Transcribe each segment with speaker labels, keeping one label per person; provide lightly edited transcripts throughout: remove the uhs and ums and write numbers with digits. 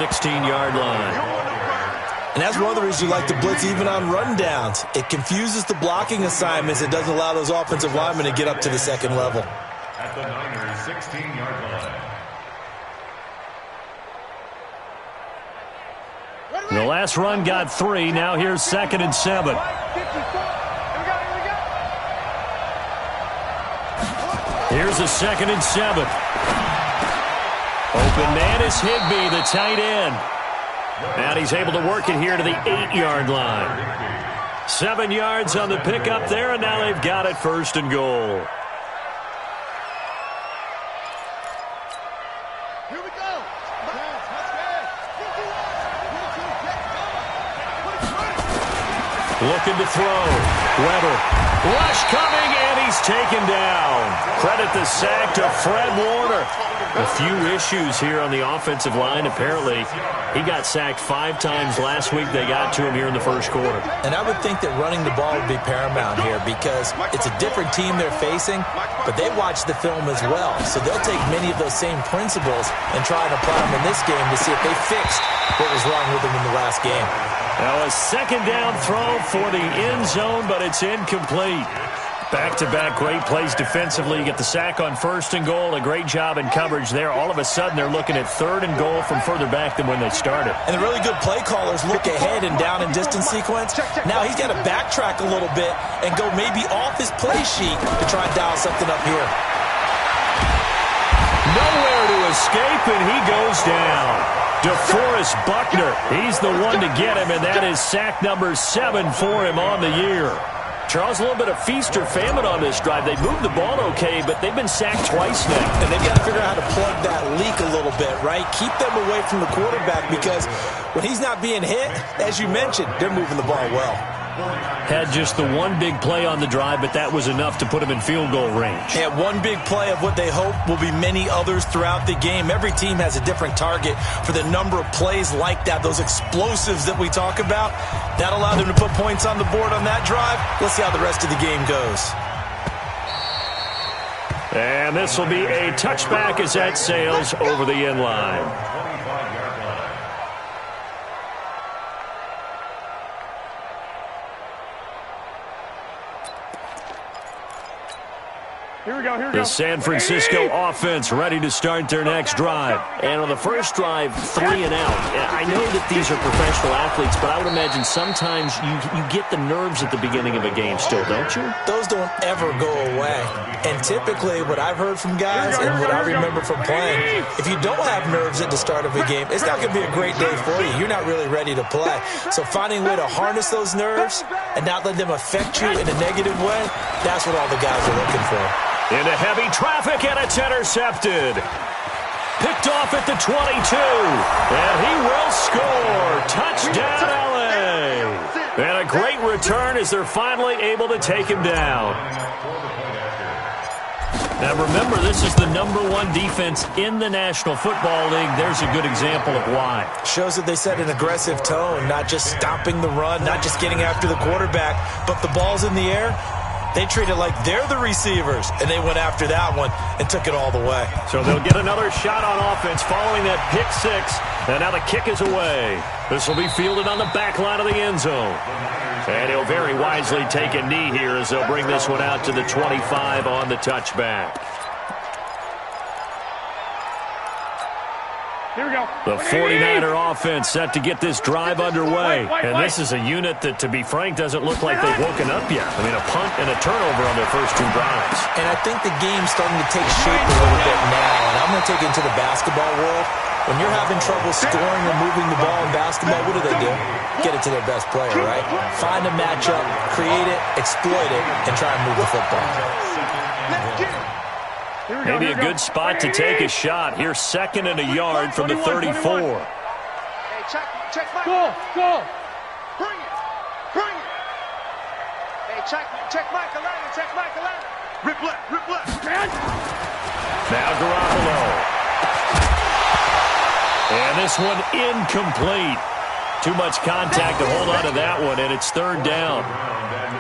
Speaker 1: 16-yard line.
Speaker 2: And that's one of the reasons you like to blitz even on run downs. It confuses the blocking assignments. It doesn't allow those offensive linemen to get up to the second level.
Speaker 3: At the Niners' 16-yard line.
Speaker 1: The last run got 3. Now here's 2nd and 7. Here's a 2nd and 7. Open man is Higbee, the tight end. And he's able to work it here to the 8-yard line. 7 yards on the pickup there, and now they've got it 1st and goal.
Speaker 4: Here we go.
Speaker 1: Looking to throw. Weber. Rush coming, and he's taken down. Credit the sack to Fred Warner. A few issues here on the offensive line. Apparently, he got sacked 5 times last week. They got to him here in the first quarter.
Speaker 2: And I would think that running the ball would be paramount here because it's a different team they're facing, but they watch the film as well. So they'll take many of those same principles and try and apply them in this game to see if they fixed what was wrong with them in the last game.
Speaker 1: Now a 2nd down throw for the end zone, but it's incomplete. Back-to-back great plays defensively. You get the sack on 1st and goal. A great job in coverage there. All of a sudden, they're looking at 3rd and goal from further back than when they started.
Speaker 2: And the really good play callers look ahead and down and distance sequence. Now he's got to backtrack a little bit and go maybe off his play sheet to try and dial something up here.
Speaker 1: Nowhere to escape, and he goes down. DeForest Buckner, he's the one to get him, and that is sack number 7 for him on the year. Charles, a little bit of feast or famine on this drive. They moved the ball okay, but they've been sacked twice now.
Speaker 2: And they've got to figure out how to plug that leak a little bit, right? Keep them away from the quarterback because when he's not being hit, as you mentioned, they're moving the ball well.
Speaker 1: Had just the one big play on the drive, but that was enough to put him in field goal range.
Speaker 2: Yeah, one big play of what they hope will be many others throughout the game. Every team has a different target for the number of plays like that, those explosives that we talk about. That allowed them to put points on the board on that drive. Let's see how the rest of the game goes.
Speaker 1: And this will be a touchback as that sails over the end line.
Speaker 4: Here we go.
Speaker 1: The San Francisco offense ready to start their next drive.
Speaker 5: And on the first drive, 3 and out. I know that these are professional athletes, but I would imagine sometimes you get the nerves at the beginning of a game still, don't you?
Speaker 2: Those don't ever go away. And typically what I've heard from guys and what I remember from playing, if you don't have nerves at the start of a game, it's not going to be a great day for you. You're not really ready to play. So finding a way to harness those nerves and not let them affect you in a negative way, that's what all the guys are looking for.
Speaker 1: Into heavy traffic, and it's intercepted. Picked off at the 22. And he will score. Touchdown, L.A. And a great return as they're finally able to take him down. Now remember, this is the #1 defense in the National Football League. There's a good example of why.
Speaker 2: Shows that they set an aggressive tone, not just stopping the run, not just getting after the quarterback, but the ball's in the air. They treat it like they're the receivers, and they went after that one and took it all the way.
Speaker 1: So they'll get another shot on offense following that pick 6, and now the kick is away. This will be fielded on the back line of the end zone. And he'll very wisely take a knee here as they'll bring this one out to the 25 on the touchback.
Speaker 4: Here we go.
Speaker 1: The 49er offense set to get this drive underway. And this is a unit that, to be frank, doesn't look like they've woken up yet. I mean, a punt and a turnover on their first 2 drives.
Speaker 2: And I think the game's starting to take shape a little bit now. And I'm going to take it into the basketball world. When you're having trouble scoring or moving the ball in basketball, what do? Get it to their best player, right? Find a matchup, create it, exploit it, and try and move the football.
Speaker 1: Maybe a good spot to take a shot. Here's 2nd and a yard from the 34.
Speaker 4: Hey, check Mike. Go. Bring it. Hey, check Mike Atlanta. Rip left.
Speaker 1: Now Garoppolo. And this one incomplete. Too much contact to hold on to that one, and it's third down.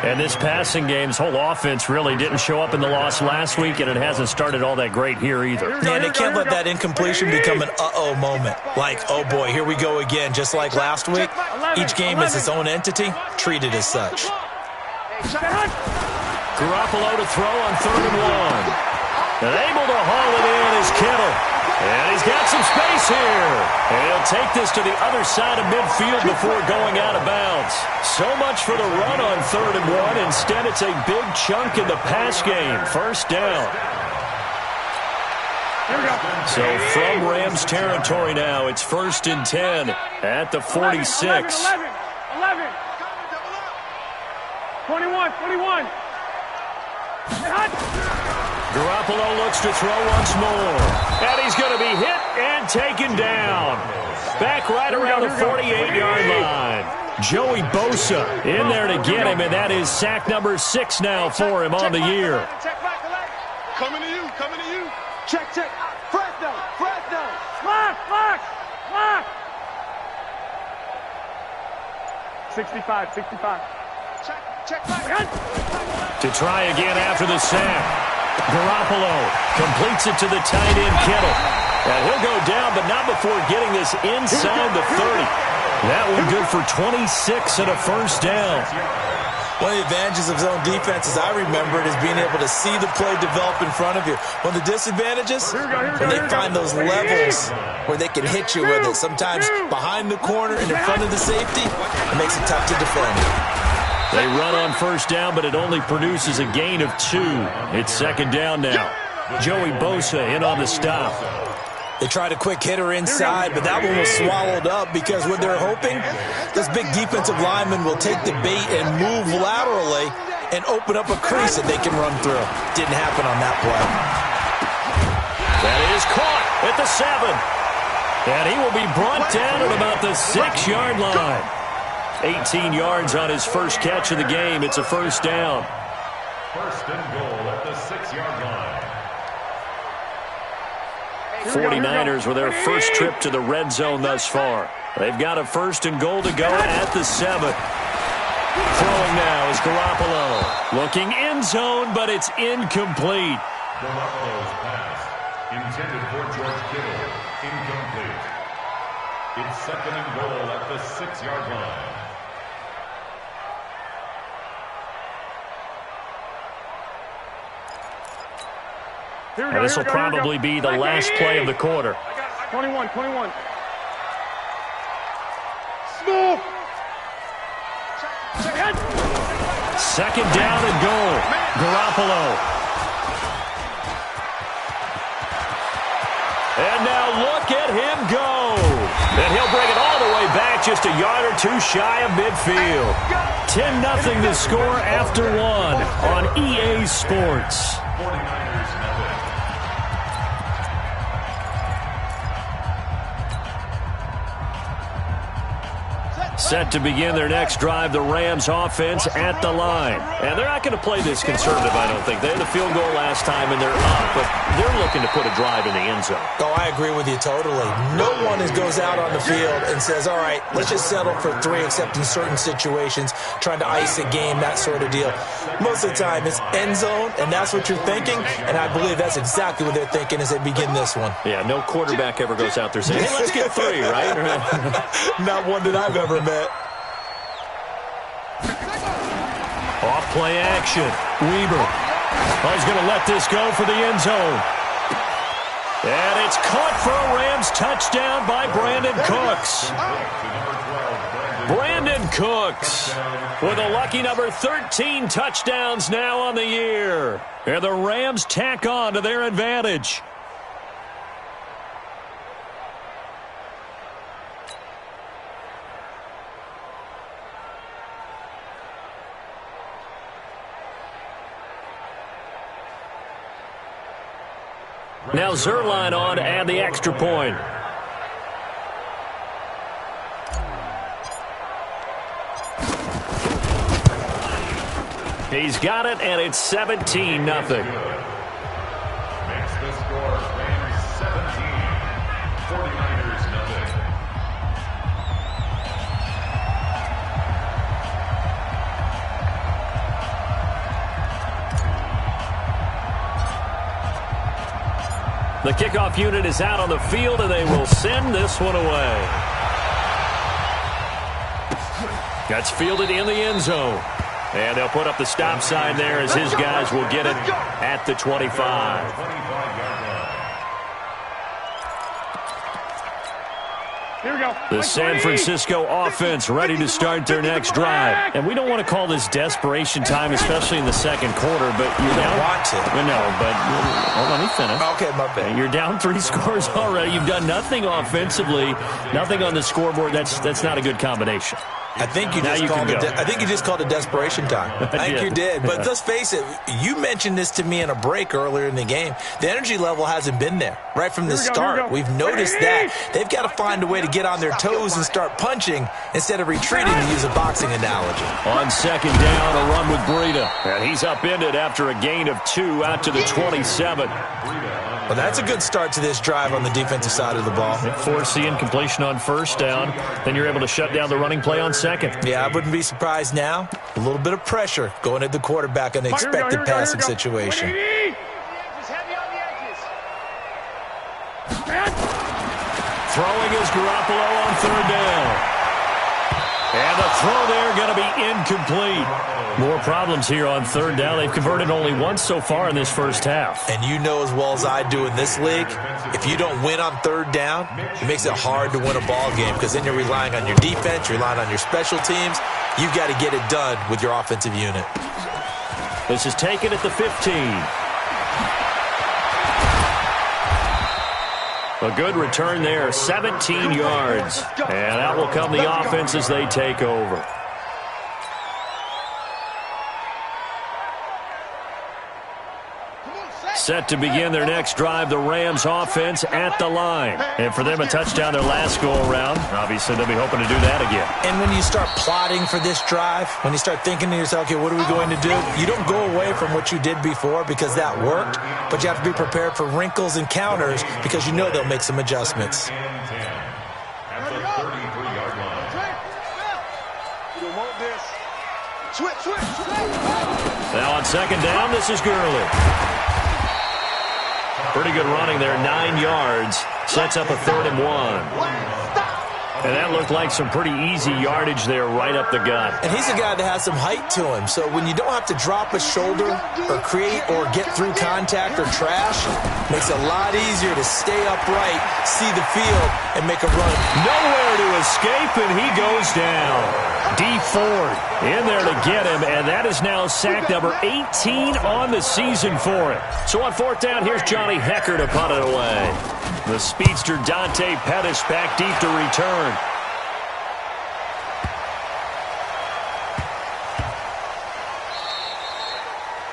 Speaker 1: And this passing game's whole offense really didn't show up in the loss last week, and it hasn't started all that great here either.
Speaker 2: Yeah, they can't let that incompletion become an uh-oh moment. Like, oh boy, here we go again. Just like last week, each game is its own entity, treated as such.
Speaker 1: Garoppolo to throw on 3rd and 1. And able to haul it in is Kittle. And he's got some space here. And he'll take this to the other side of midfield before going out of bounds. So much for the run on 3rd and 1. Instead, it's a big chunk in the pass game. First down. So from Rams territory now, it's 1st and 10 at the 46.
Speaker 4: 11. 21.
Speaker 1: Garoppolo looks to throw once more. And he's going to be hit and taken down. Back right around the 48-yard line. Joey Bosa in there to get him, and that is sack number 6 now for him on the year.
Speaker 4: Coming to you. Check. Fresno. Lock. 65. Check.
Speaker 1: To try again after the sack. Garoppolo completes it to the tight end, Kittle. And he'll go down, but not before getting this inside the 30. That one good for 26 and a first down.
Speaker 2: One of the advantages of zone defense, as I remember it, is being able to see the play develop in front of you. One of the disadvantages, when they find those levels where they can hit you with it, sometimes behind the corner and in front of the safety, it makes it tough to defend.
Speaker 1: They run on first down, but it only produces a gain of 2. It's second down now. Joey Bosa in on the stop.
Speaker 2: They tried a quick hitter inside, but that one was swallowed up because what they're hoping, this big defensive lineman will take the bait and move laterally and open up a crease that they can run through. Didn't happen on that play.
Speaker 1: That is caught at the 7. And he will be brought down at about the 6-yard line. 18 yards on his first catch of the game. It's a first down.
Speaker 3: 1st and goal at the 6-yard line.
Speaker 1: 49ers with their first trip to the red zone thus far. They've got a 1st and goal to go at the 7. Throwing now is Garoppolo. Looking end zone, but it's incomplete.
Speaker 3: Garoppolo's pass, intended for George Kittle, incomplete. It's 2nd and goal at the 6-yard line.
Speaker 1: And this will probably be the last play of the quarter.
Speaker 4: 21. Smooth.
Speaker 1: Second down and goal. Garoppolo. And now look at him go. And he'll bring it all the way back, just a yard or 2 shy of midfield. 10-0 the score after 1 on EA Sports.
Speaker 3: 49ers nothing.
Speaker 1: Set to begin their next drive, the Rams offense at the line. And they're not going to play this conservative, I don't think. They had a field goal last time, and they're up, but they're looking to put a drive in the end zone.
Speaker 2: Oh, I agree with you totally. No one goes out on the field and says, all right, let's just settle for 3, except in certain situations, trying to ice a game, that sort of deal. Most of the time, it's end zone, and that's what you're thinking, and I believe that's exactly what they're thinking as they begin this one.
Speaker 1: Yeah, no quarterback ever goes out there saying, hey, let's get 3, right?
Speaker 2: Not one that I've ever met.
Speaker 1: Off play action. Weber. Oh, he's going to let this go for the end zone. And it's caught for a Rams touchdown by Brandon Cooks. Brandon Cooks with a lucky number 13 touchdowns now on the year. And the Rams tack on to their advantage. Now Zerline on to add the extra point. He's got it, and it's 17-0.
Speaker 3: Makes the score Rams 17, 49ers nothing.
Speaker 1: The kickoff unit is out on the field, and they will send this one away. That's fielded in the end zone. And they'll put up the stop sign there as his guys will get it at the 25.
Speaker 4: Here we go.
Speaker 1: The San Francisco offense ready to start their next drive. And we don't want to call this desperation time, especially in the second quarter, but you're down.
Speaker 2: Want to.
Speaker 1: No, but let me finish.
Speaker 2: Okay, my bad.
Speaker 1: You're down 3 scores already. You've done nothing offensively, nothing on the scoreboard. That's not a good combination.
Speaker 2: I think you just called it desperation time. I think you did. But let's face it, you mentioned this to me in a break earlier in the game. The energy level hasn't been there right from the start. We've noticed that. They've got to find a way to get on their toes and start punching instead of retreating, to use a boxing analogy.
Speaker 1: On second down, a run with Breida. And he's upended after a gain of 2 out to the 27.
Speaker 2: Well, that's a good start to this drive on the defensive side of the ball.
Speaker 1: Force the incompletion on first down. Then you're able to shut down the running play on second.
Speaker 2: Yeah, I wouldn't be surprised now. A little bit of pressure going at the quarterback in the expected passing situation.
Speaker 1: Throwing is Garoppolo on third down. And the throw there going to be incomplete. More problems here on third down. They've converted only once so far in this first half.
Speaker 2: And you know as well as I do in this league, if you don't win on third down, it makes it hard to win a ball game because then you're relying on your defense, you're relying on your special teams. You've got to get it done with your offensive unit.
Speaker 1: This is taken at the 15. A good return there, 17 yards. And out will come the offense as they take over. Set to begin their next drive, the Rams offense at the line. And for them, a touchdown their last go-around. Obviously, they'll be hoping to do that again.
Speaker 2: And when you start plotting for this drive, when you start thinking to yourself, okay, what are we going to do? You don't go away from what you did before because that worked, but you have to be prepared for wrinkles and counters because you know they'll make some adjustments.
Speaker 3: At the 33-yard line.
Speaker 4: You don't want this. Switch.
Speaker 1: Now on second down, this is Gurley. Pretty good running there, 9 yards. Sets up a 3rd and 1. And that looked like some pretty easy yardage there right up the gut.
Speaker 2: And he's a guy that has some height to him. So when you don't have to drop a shoulder or create or get through contact or trash, makes it a lot easier to stay upright, see the field, and make a run.
Speaker 1: Nowhere to escape, and he goes down. D Ford in there to get him, and that is now sack number 18 on the season for him. So on 4th down, here's Johnny Hecker to punt it away. The speedster Dante Pettis back deep to return.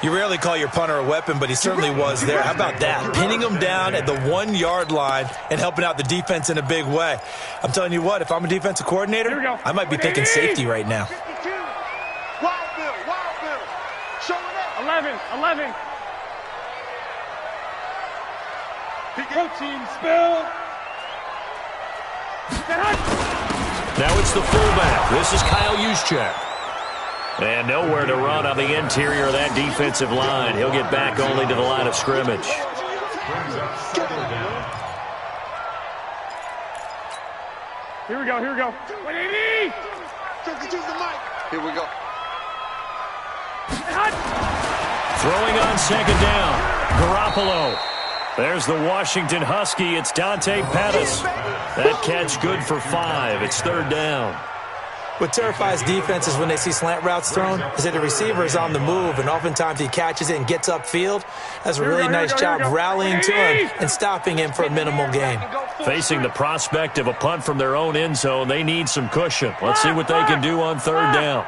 Speaker 2: You rarely call your punter a weapon, but he certainly was there. How about that? Pinning him down at the 1-yard line and helping out the defense in a big way. I'm telling you what, if I'm a defensive coordinator, I might be thinking safety right now.
Speaker 4: 52. Wild Bill. Showing up. 11. Protein spill.
Speaker 1: Now it's the fullback. This is Kyle Juszczyk. And nowhere to run on the interior of that defensive line. He'll get back only to the line of scrimmage.
Speaker 4: Here we go. 180. Here we go.
Speaker 1: Throwing on second down. Garoppolo. There's the Washington Husky. It's Dante Pettis. That catch good for 5. It's 3rd down.
Speaker 2: What terrifies defenses when they see slant routes thrown is that the receiver is on the move, and oftentimes he catches it and gets upfield. Does a really nice job rallying to him and stopping him for a minimal gain.
Speaker 1: Facing the prospect of a punt from their own end zone, they need some cushion. Let's see what they can do on 3rd down.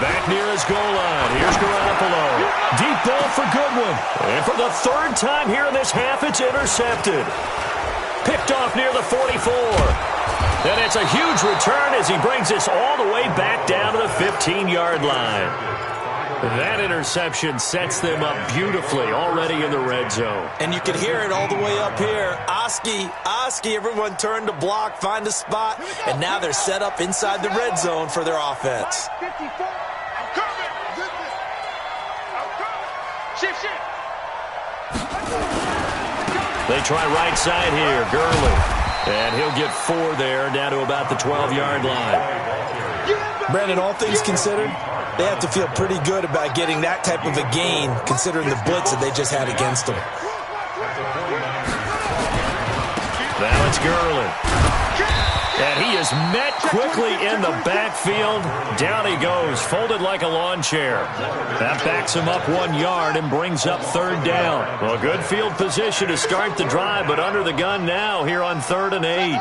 Speaker 1: Back near his goal line. Here's Garoppolo. Deep ball for Goodwin. And for the 3rd time here in this half, it's intercepted. Picked off near the 44. And it's a huge return as he brings us all the way back down to the 15-yard line. That interception sets them up beautifully already in the red zone.
Speaker 2: And you can hear it all the way up here. Oski, everyone turned to block, find a spot, and now they're set up inside the red zone for their offense.
Speaker 4: 54. I'm coming. Shift.
Speaker 1: They try right side here. Gurley. And he'll get 4 there, down to about the 12-yard line.
Speaker 2: Brandon, all things considered, they have to feel pretty good about getting that type of a gain, considering the blitz that they just had against them.
Speaker 1: Now it's Gurley. And he is met quickly in the backfield. Down he goes, folded like a lawn chair. That backs him up 1 yard and brings up 3rd down. Well, good field position to start the drive, but under the gun now here on 3rd and 8.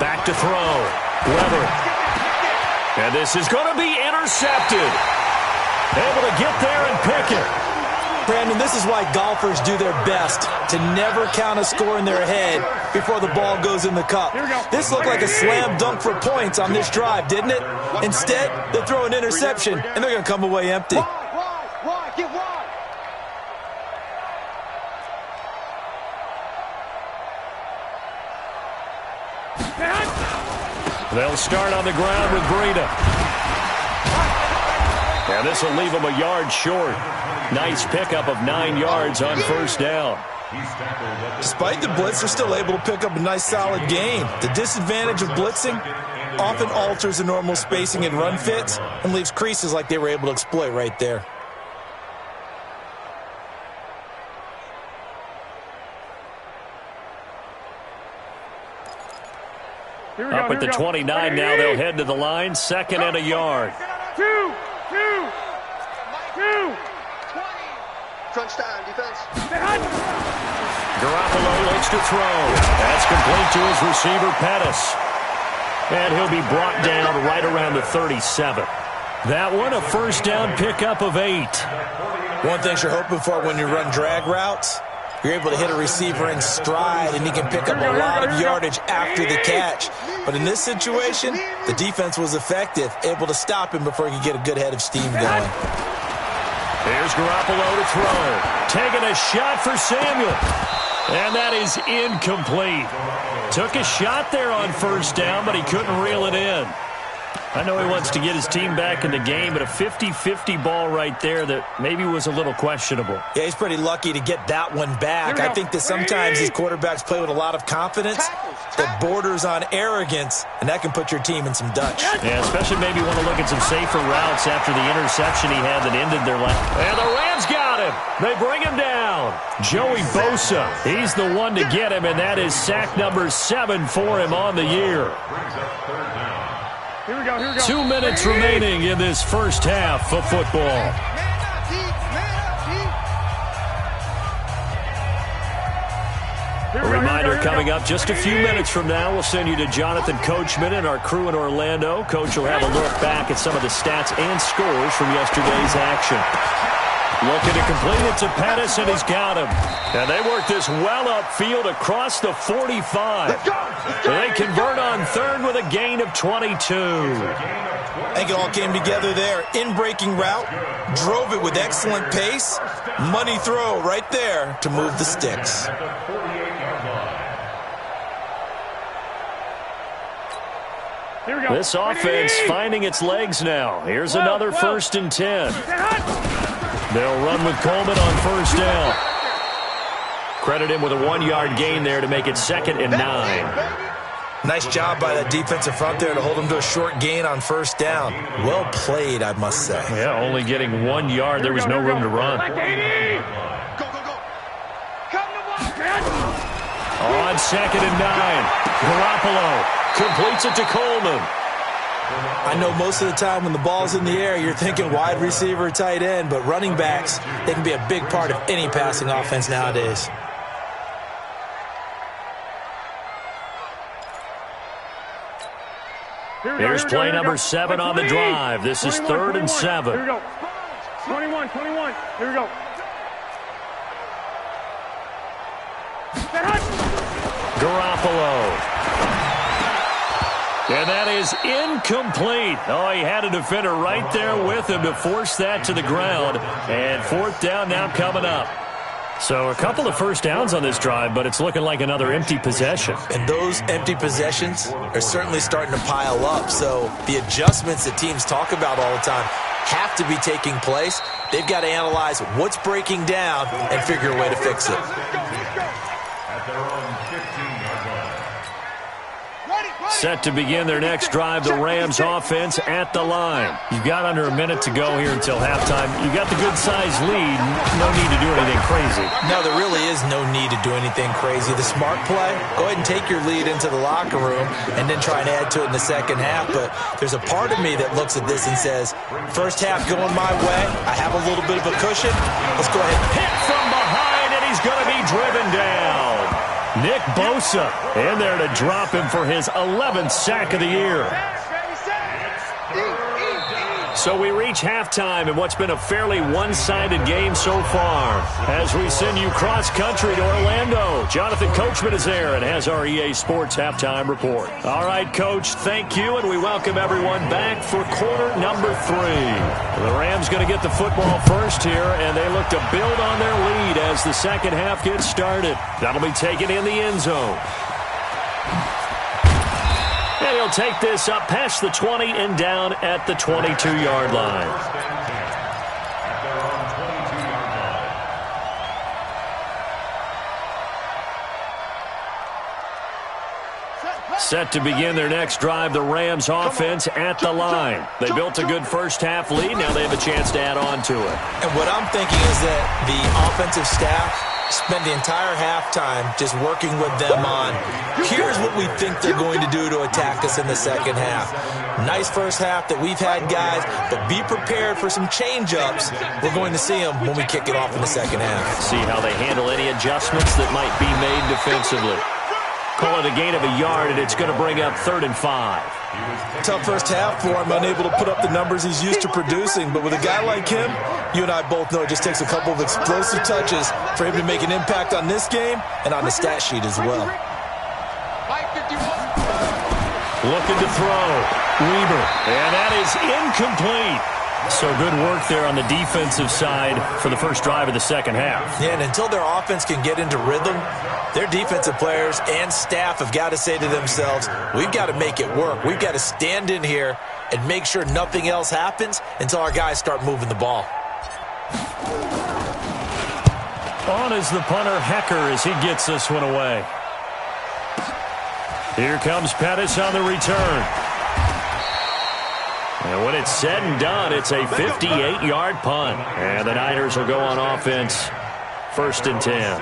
Speaker 1: Back to throw. Weber. And this is going to be intercepted. Able to get there and pick it.
Speaker 2: Brandon, this is why golfers do their best to never count a score in their head before the ball goes in the cup. This looked like a slam dunk for points on this drive, didn't it? Instead, they throw an interception, and they're going to come away empty.
Speaker 4: Wide, get wide.
Speaker 1: They'll start on the ground with Breida. And this will leave them a yard short. Nice pickup of 9 yards on 1st down.
Speaker 2: Despite the blitz, they're still able to pick up a nice solid gain. The disadvantage of blitzing often alters the normal spacing and run fits and leaves creases like they were able to exploit right there.
Speaker 1: Up at the 29 now, they'll head to the line. 2nd and a yard.
Speaker 4: Two. Crunch time, defense.
Speaker 1: Garoppolo looks to throw. That's complete to his receiver, Pettis. And he'll be brought down right around the 37. That one, a 1st down pickup of 8.
Speaker 2: One thing you're hoping for when you run drag routes, you're able to hit a receiver in stride, and he can pick up a lot of yardage after the catch. But in this situation, the defense was effective, able to stop him before he could get a good head of steam going.
Speaker 1: Here's Garoppolo to throw. Taking a shot for Samuel. And that is incomplete. Took a shot there on 1st down, but he couldn't reel it in. I know he wants to get his team back in the game, but a 50-50 ball right there that maybe was a little questionable.
Speaker 2: Yeah, he's pretty lucky to get that one back. I think that sometimes these quarterbacks play with a lot of confidence that borders on arrogance, and that can put your team in some Dutch.
Speaker 1: Yeah, especially maybe want to look at some safer routes after the interception he had that ended their life. And the Rams got him. They bring him down. Joey Bosa, he's the one to get him, and that is sack number 7 for him on the year.
Speaker 4: Here we go.
Speaker 1: 2 minutes remaining in this 1st half of football. A reminder coming up just a few minutes from now. We'll send you to Jonathan Coachman and our crew in Orlando. Coach will have a look back at some of the stats and scores from yesterday's action. Looking to complete it to Pettis, and he's got him. And they work this well upfield across the 45. They convert on 3rd with a gain of 22.
Speaker 2: I think it all came together there. In-breaking route, drove it with excellent pace. Money throw right there to move the sticks.
Speaker 1: This offense finding its legs now. Here's another 1st and 10. They'll run with Coleman on 1st down. Credit him with a 1-yard gain there to make it 2nd and 9.
Speaker 2: Nice job by that defensive front there to hold him to a short gain on 1st down. Well played, I must say.
Speaker 1: Yeah, only getting 1 yard. There was no room to run.
Speaker 4: Go. Come to watch, man.
Speaker 1: On 2nd and 9. Garoppolo completes it to Coleman.
Speaker 2: I know most of the time when the ball's in the air, you're thinking wide receiver, tight end, but running backs, they can be a big part of any passing offense nowadays.
Speaker 1: Here's play number 7 on the drive. This is 3rd and 7.
Speaker 4: Here we go. 21. Here we go.
Speaker 1: Garoppolo. And that is incomplete. Oh, he had a defender right there with him to force that to the ground. And 4th down now coming up. So a couple of 1st downs on this drive, but it's looking like another empty possession.
Speaker 2: And those empty possessions are certainly starting to pile up. So the adjustments that teams talk about all the time, have to be taking place. They've got to analyze what's breaking down and figure a way to fix it.
Speaker 3: At their own 15-yard line.
Speaker 1: Set to begin their next drive, the Rams offense at the line. You've got under a minute to go here until halftime. You've got the good-sized lead. No need to do anything crazy.
Speaker 2: No, there really is no need to do anything crazy. The smart play, go ahead and take your lead into the locker room and then try and add to it in the second half. But there's a part of me that looks at this and says, first half going my way. I have a little bit of a cushion. Let's go ahead.
Speaker 1: Hit from behind, and he's going to be driven down. Nick Bosa in there to drop him for his 11th sack of the year. So we reach halftime in what's been a fairly one-sided game so far. As we send you cross-country to Orlando, Jonathan Coachman is there and has our EA Sports halftime report. All right, Coach, thank you, and we welcome everyone back for quarter number 3. The Rams going to get the football first here, and they look to build on their lead as the second half gets started. That'll be taken in the end zone. And he'll take this up past the 20 and down at the 22-yard line.
Speaker 3: At their own 22-yard line.
Speaker 1: Set to begin their next drive, the Rams offense at the line. They built a good first half lead. Now they have a chance to add on to it.
Speaker 2: And what I'm thinking is that the offensive staff spend the entire halftime just working with them on, here's what we think they're going to do to attack us in the second half. Nice first half that we've had, guys, but be prepared for some change-ups. We're going to see them when we kick it off in the second half.
Speaker 1: See how they handle any adjustments that might be made defensively. Call it a gain of a yard, and it's going to bring up 3rd and 5.
Speaker 2: Tough first half for him, unable to put up the numbers he's used to producing. But with a guy like him, you and I both know it just takes a couple of explosive touches for him to make an impact on this game and on the stat sheet as well.
Speaker 1: Looking to throw. Weber. And that is incomplete. So good work there on the defensive side for the first drive of the second half.
Speaker 2: Yeah, and until their offense can get into rhythm, their defensive players and staff have got to say to themselves, we've got to make it work. We've got to stand in here and make sure nothing else happens until our guys start moving the ball.
Speaker 1: On is the punter, Hecker, as he gets this one away. Here comes Pettis on the return. And when it's said and done, it's a 58-yard punt. And the Niners will go on offense, 1st and 10.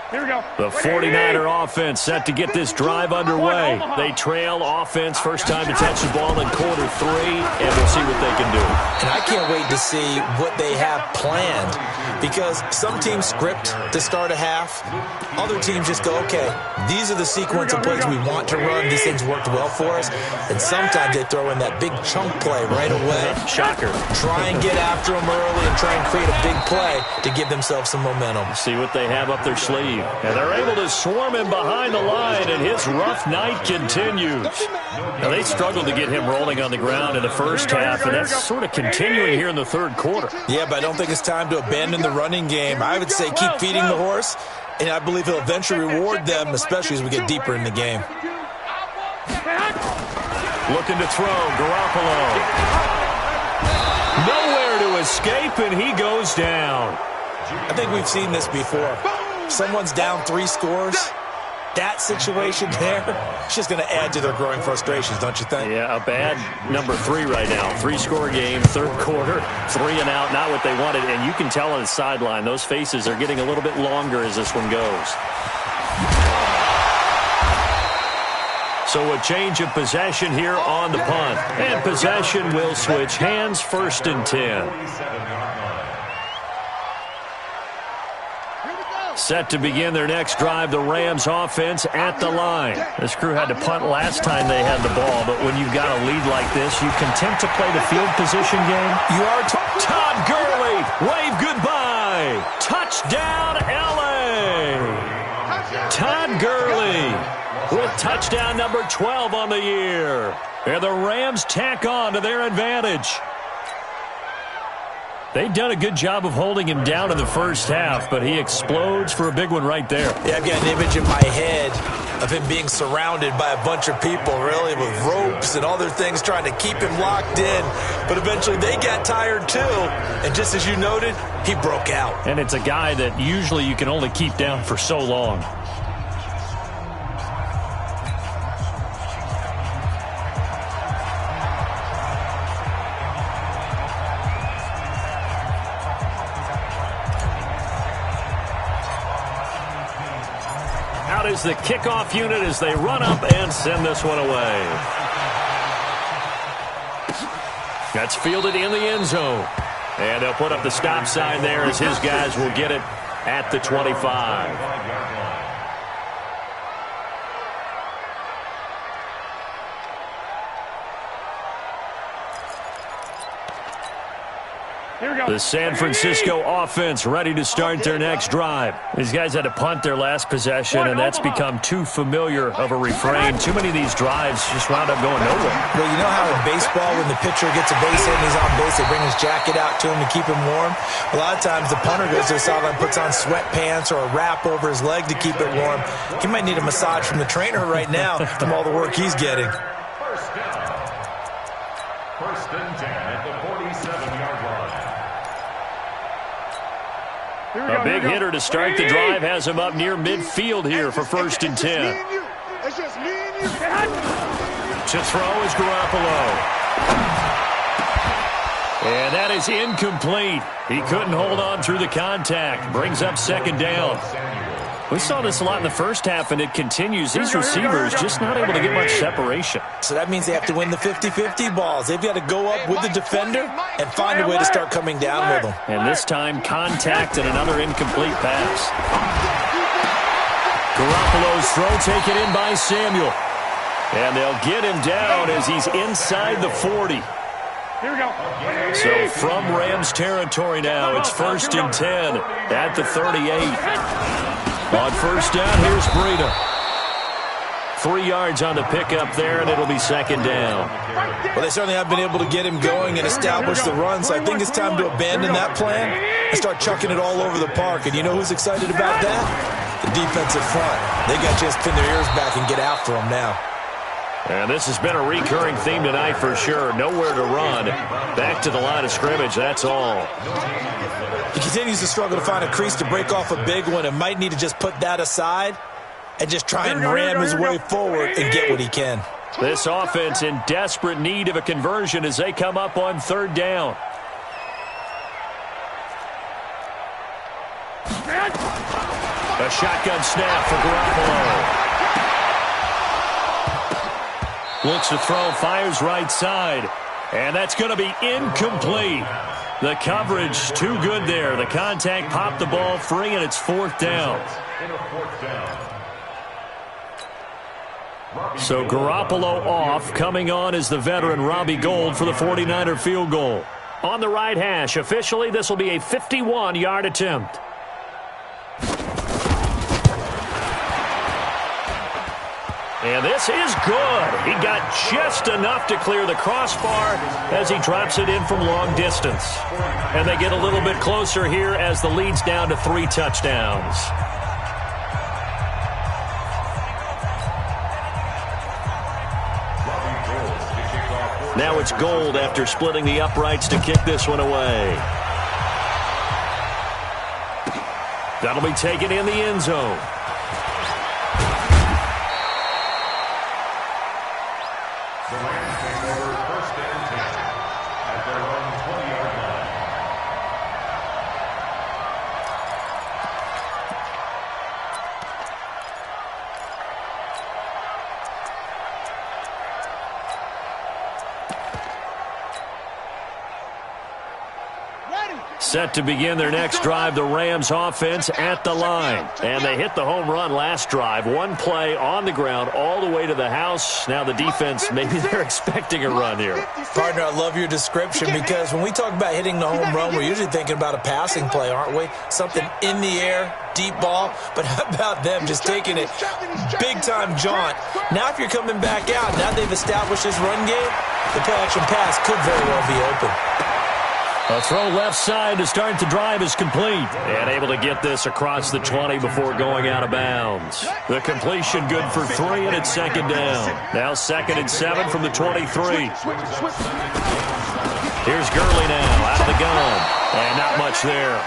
Speaker 4: Here we go.
Speaker 1: The 49er offense set to get this drive underway. They trail offense, first time to touch the ball in quarter 3, and we'll see what they can do.
Speaker 2: And I can't wait to see what they have planned, because some teams script to start a half. Other teams just go, okay, these are the sequence of plays we want to run. These things worked well for us. And sometimes they throw in that big chunk play right away.
Speaker 1: Shocker.
Speaker 2: Try and get after them early and try and create a big play to give themselves some momentum.
Speaker 1: See what they have up their sleeve. And they're able to swarm him behind the line, and his rough night continues. Now, they struggled to get him rolling on the ground in the first half, and that's sort of continuing here in the third quarter.
Speaker 2: Yeah, but I don't think it's time to abandon the running game. I would say keep feeding the horse, and I believe he'll eventually reward them, especially as we get deeper in the game.
Speaker 1: Looking to throw, Garoppolo. Nowhere to escape, and he goes down.
Speaker 2: I think we've seen this before. Someone's down 3 scores. That situation there, it's just going to add to their growing frustrations, don't you think?
Speaker 1: Yeah, a bad number 3 right now. 3-score game, third quarter, 3 and out, not what they wanted. And you can tell on the sideline, those faces are getting a little bit longer as this one goes. So a change of possession here on the punt. And possession will switch hands, 1st and 10. Set to begin their next drive, the Rams offense at the line. This crew had to punt last time they had the ball, but when you've got a lead like this, you content to play the field position game?
Speaker 2: You are.
Speaker 1: Todd Gurley, wave goodbye. Touchdown, L.A. Todd Gurley with touchdown number 12 on the year. And the Rams tack on to their advantage. They've done a good job of holding him down in the first half, but he explodes for a big one right there.
Speaker 2: Yeah, I've got an image in my head of him being surrounded by a bunch of people, really, with ropes and other things trying to keep him locked in. But eventually they got tired too, and just as you noted, he broke out.
Speaker 1: And it's a guy that usually you can only keep down for so long. Out is the kickoff unit as they run up and send this one away. That's fielded in the end zone. And they'll put up the stop sign there as his guys will get it at the 25. The San Francisco offense ready to start their next drive. These guys had to punt their last possession, and that's become too familiar of a refrain. Too many of these drives just wound up going nowhere.
Speaker 2: Well, you know how in baseball, when the pitcher gets a base hit and he's on base, they bring his jacket out to him to keep him warm? A lot of times the punter goes to the sideline, puts on sweatpants or a wrap over his leg to keep it warm. He might need a massage from the trainer right now from all the work he's getting.
Speaker 3: First down. First and 10 at the 47-yard line.
Speaker 1: A big hitter to start the drive has him up near midfield here for first and 10.
Speaker 4: It's just me and you.
Speaker 1: To throw is Garoppolo. And that is incomplete. He couldn't hold on through the contact. Brings up second down. We saw this a lot in the first half, and it continues. These receivers just not able to get much separation.
Speaker 2: So that means they have to win the 50-50 balls. They've got to go up with the defender and find a way to start coming down with them.
Speaker 1: And this time, contact and another incomplete pass. Garoppolo's throw taken in by Samuel. And they'll get him down as he's inside the 40.
Speaker 4: Here we go.
Speaker 1: So from Rams territory now, it's first and 10 at the 38. On first down, here's Breida. 3 yards on the pickup there, and it'll be second down.
Speaker 2: Well, they certainly have been able to get him going and establish the run, so I think it's time to abandon that plan and start chucking it all over the park. And you know who's excited about that? The defensive front. They got to just pin their ears back and get after him now.
Speaker 1: And this has been a recurring theme tonight for sure. Nowhere to run. Back to the line of scrimmage, that's all.
Speaker 2: He continues to struggle to find a crease to break off a big one and might need to just put that aside and just try and ram his way forward and get what he can.
Speaker 1: This offense in desperate need of a conversion as they come up on third down. A shotgun snap for Garoppolo. Looks to throw, fires right side. And that's going to be incomplete. The coverage too good there. The contact popped the ball free, and it's fourth down. So Garoppolo off. Coming on is the veteran Robbie Gould for the 49er field goal. On the right hash, officially this will be a 51-yard attempt. And this is good. He got just enough to clear the crossbar as he drops it in from long distance. And they get a little bit closer here as the lead's down to 3 touchdowns. Now it's Gould after splitting the uprights to kick this one away. That'll be taken in the end zone. Set to begin their next drive, the Rams offense at the line. And they hit the home run last drive. One play on the ground all the way to the house. Now the defense, maybe they're expecting a run here.
Speaker 2: Partner, I love your description because when we talk about hitting the home run, we're usually thinking about a passing play, aren't we? Something in the air, deep ball. But how about them just taking it big-time jaunt? Now if you're coming back out, now they've established this run game, the play-action pass could very well be open.
Speaker 1: A throw left side to start the drive is complete. And able to get this across the 20 before going out of bounds. The completion good for 3, and it's second down. Now 2nd and 7 from the 23. Here's Gurley now out of the gun. And not much there.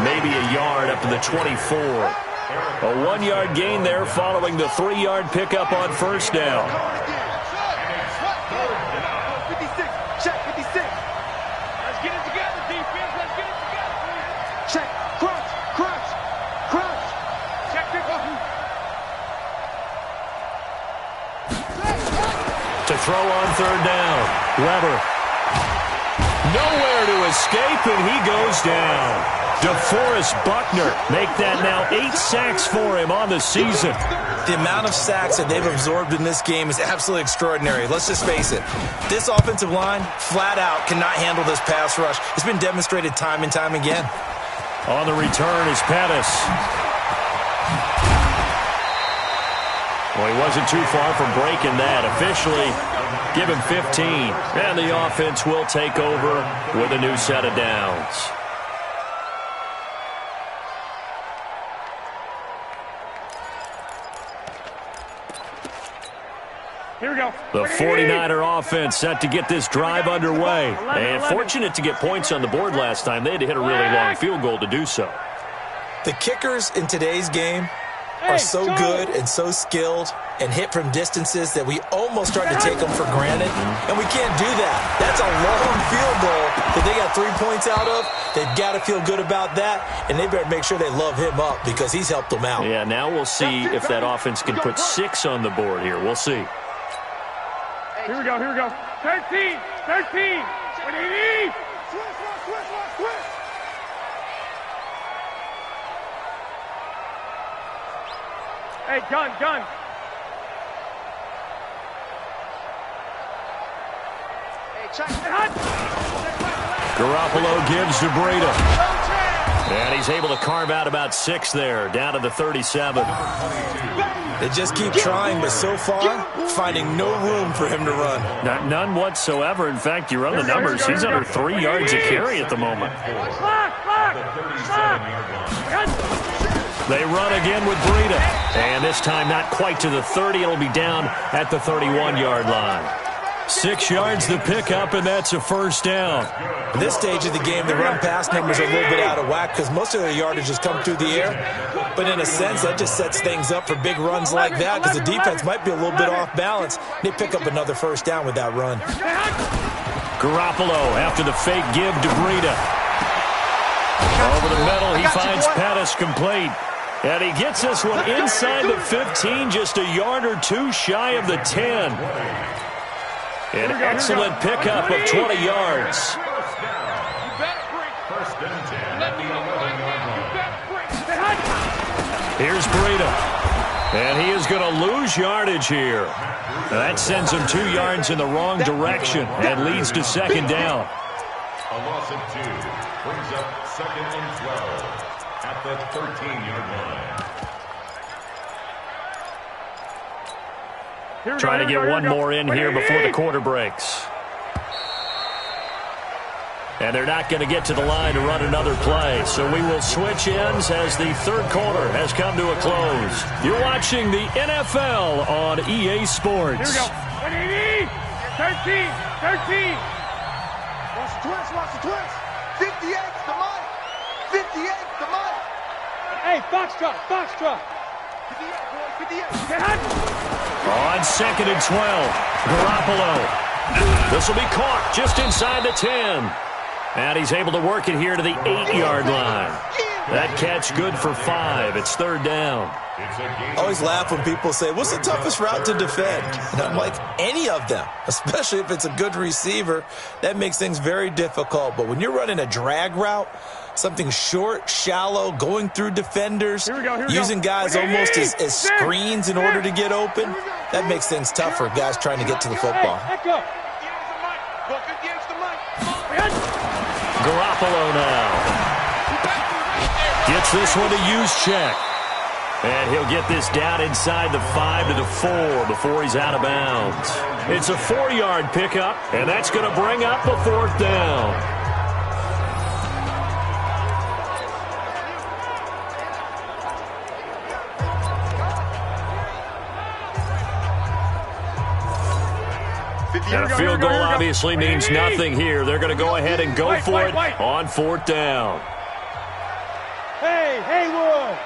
Speaker 1: Maybe a yard up to the 24. A 1-yard gain there following the 3-yard pickup on first down.
Speaker 4: 56. Check 56. Let's get it together, defense. Let's get it together. Check. Crunch. Crunch. Crunch. Check 50.
Speaker 1: To throw on third down. Weber. Nowhere to escape, and he goes down. DeForest Buckner make that now 8 sacks for him on the season.
Speaker 2: The amount of sacks that they've absorbed in this game is absolutely extraordinary. Let's just face it. This offensive line, flat out, cannot handle this pass rush. It's been demonstrated time and time again.
Speaker 1: On the return is Pettis. Well, he wasn't too far from breaking that. Officially, give him 15. And the offense will take over with a new set of downs.
Speaker 4: Here we go.
Speaker 1: The 49er offense set to get this drive underway. And fortunate to get points on the board last time. They had to hit a really long field goal to do so.
Speaker 2: The kickers in today's game are so good and so skilled and hit from distances that we almost start to take them for granted. And we can't do that. That's a long field goal that they got 3 points out of. They've got to feel good about that, and they better make sure they love him up because he's helped them out.
Speaker 1: Yeah, now we'll see if that offense can put 6 on the board here. We'll see.
Speaker 4: Here we go. Here we go. 13. 13. What do you need? Switch. Hey, gun. Hey, check.
Speaker 1: Garoppolo gives to Breida. And he's able to carve out about 6 there, down to the 37.
Speaker 2: They just keep trying, but so far, finding no room for him to run.
Speaker 1: None whatsoever. In fact, you run the numbers. He's under 3 yards a carry at the moment. They run again with Breida. And this time not quite to the 30. It'll be down at the 31-yard line. 6 yards the pickup, and that's a first down.
Speaker 2: At this stage of the game, the run-pass numbers are a little bit out of whack because most of their yardage has come through the air. But in a sense, that just sets things up for big runs like that because the defense might be a little bit off balance. They pick up another first down with that run.
Speaker 1: Garoppolo after the fake give to Breida. Over the middle, he finds Pettis complete. And he gets this one inside the 15, just a yard or 2 shy of the 10. An excellent pickup of 20 yards. Here's Breida. And he is going to lose yardage here. Now that sends him 2 yards in the wrong direction and leads to second down.
Speaker 3: A loss of 2 brings up 2nd and 12 at the 13-yard line.
Speaker 1: Trying to get one more in here before the quarter breaks. And they're not going to get to the line to run another play. So we will switch ends as the third quarter has come to a close. You're watching the NFL on EA Sports.
Speaker 4: Here we go. What do you need? 13. Watch the twist. 58's the money. 58's the money. Hey, Foxtrot. 58, boys, 58. Get hot.
Speaker 1: On 2nd and 12, Garoppolo. This will be caught just inside the 10. And he's able to work it here to the 8-yard line. That catch good for 5. It's third down.
Speaker 2: I always laugh when people say, what's the toughest route to defend? And I'm like, any of them, especially if it's a good receiver. That makes things very difficult. But when you're running a drag route, something short, shallow, going through defenders, using guys almost as screens in order to get open, that makes things tough for guys trying to get to the football.
Speaker 1: Garoppolo now. Gets this one to use check. And he'll get this down inside the 5 to the 4 before he's out of bounds. It's a 4-yard pickup, and that's going to bring up a 4th down. And a field goal obviously means nothing here. They're going to go ahead and go for it on 4th down.
Speaker 4: Hey, Haywood!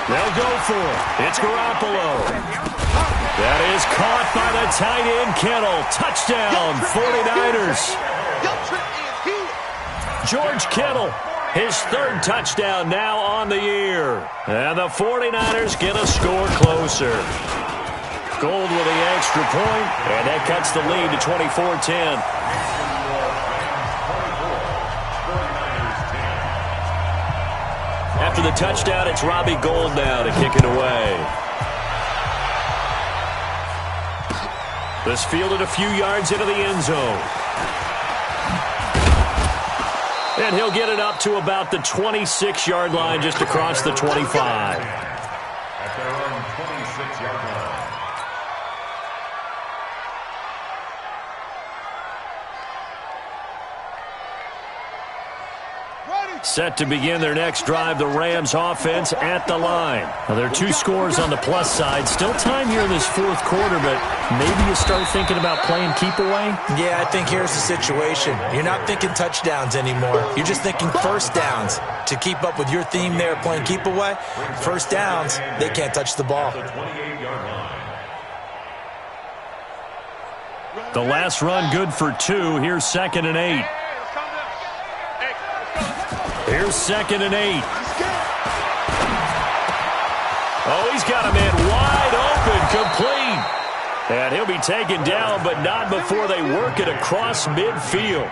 Speaker 1: They'll go for it. It's Garoppolo. That is caught by the tight end, Kittle. Touchdown, 49ers. George Kittle, his 3rd touchdown now on the year. And the 49ers get a score closer. Gold with the extra point, and that cuts the lead to 24-10. After the touchdown, it's Robbie Gould now to kick it away. This fielded a few yards into the end zone. And he'll get it up to about the 26-yard line, just across the 25.
Speaker 3: At their own 26-yard line.
Speaker 1: Set to begin their next drive, the Rams offense at the line. Now, there are 2 scores on the plus side. Still time here in this 4th quarter, but maybe you start thinking about playing keep away?
Speaker 2: Yeah, I think here's the situation. You're not thinking touchdowns anymore. You're just thinking first downs. To keep up with your theme there, playing keep away, first downs, they can't touch the ball.
Speaker 1: The last run good for 2. Here's 2nd and 8. Here's 2nd and 8. Oh, he's got a man wide open, complete. And he'll be taken down, but not before they work it across midfield.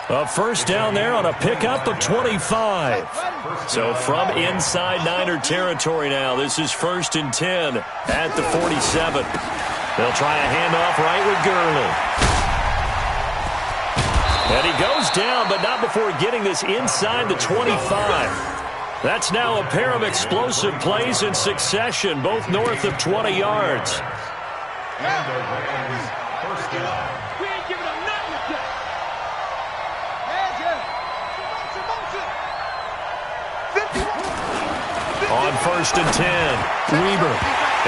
Speaker 1: A first down there on a pickup of 25. So from inside Niner territory now, this is 1st and 10 at the 47. They'll try a handoff right with Gurley. And he goes down, but not before getting this inside the 25. That's now a pair of explosive plays in succession, both north of 20 yards.
Speaker 3: And the Rams first down.
Speaker 4: We ain't giving up nothing with that.
Speaker 1: On 1st and 10, Weber.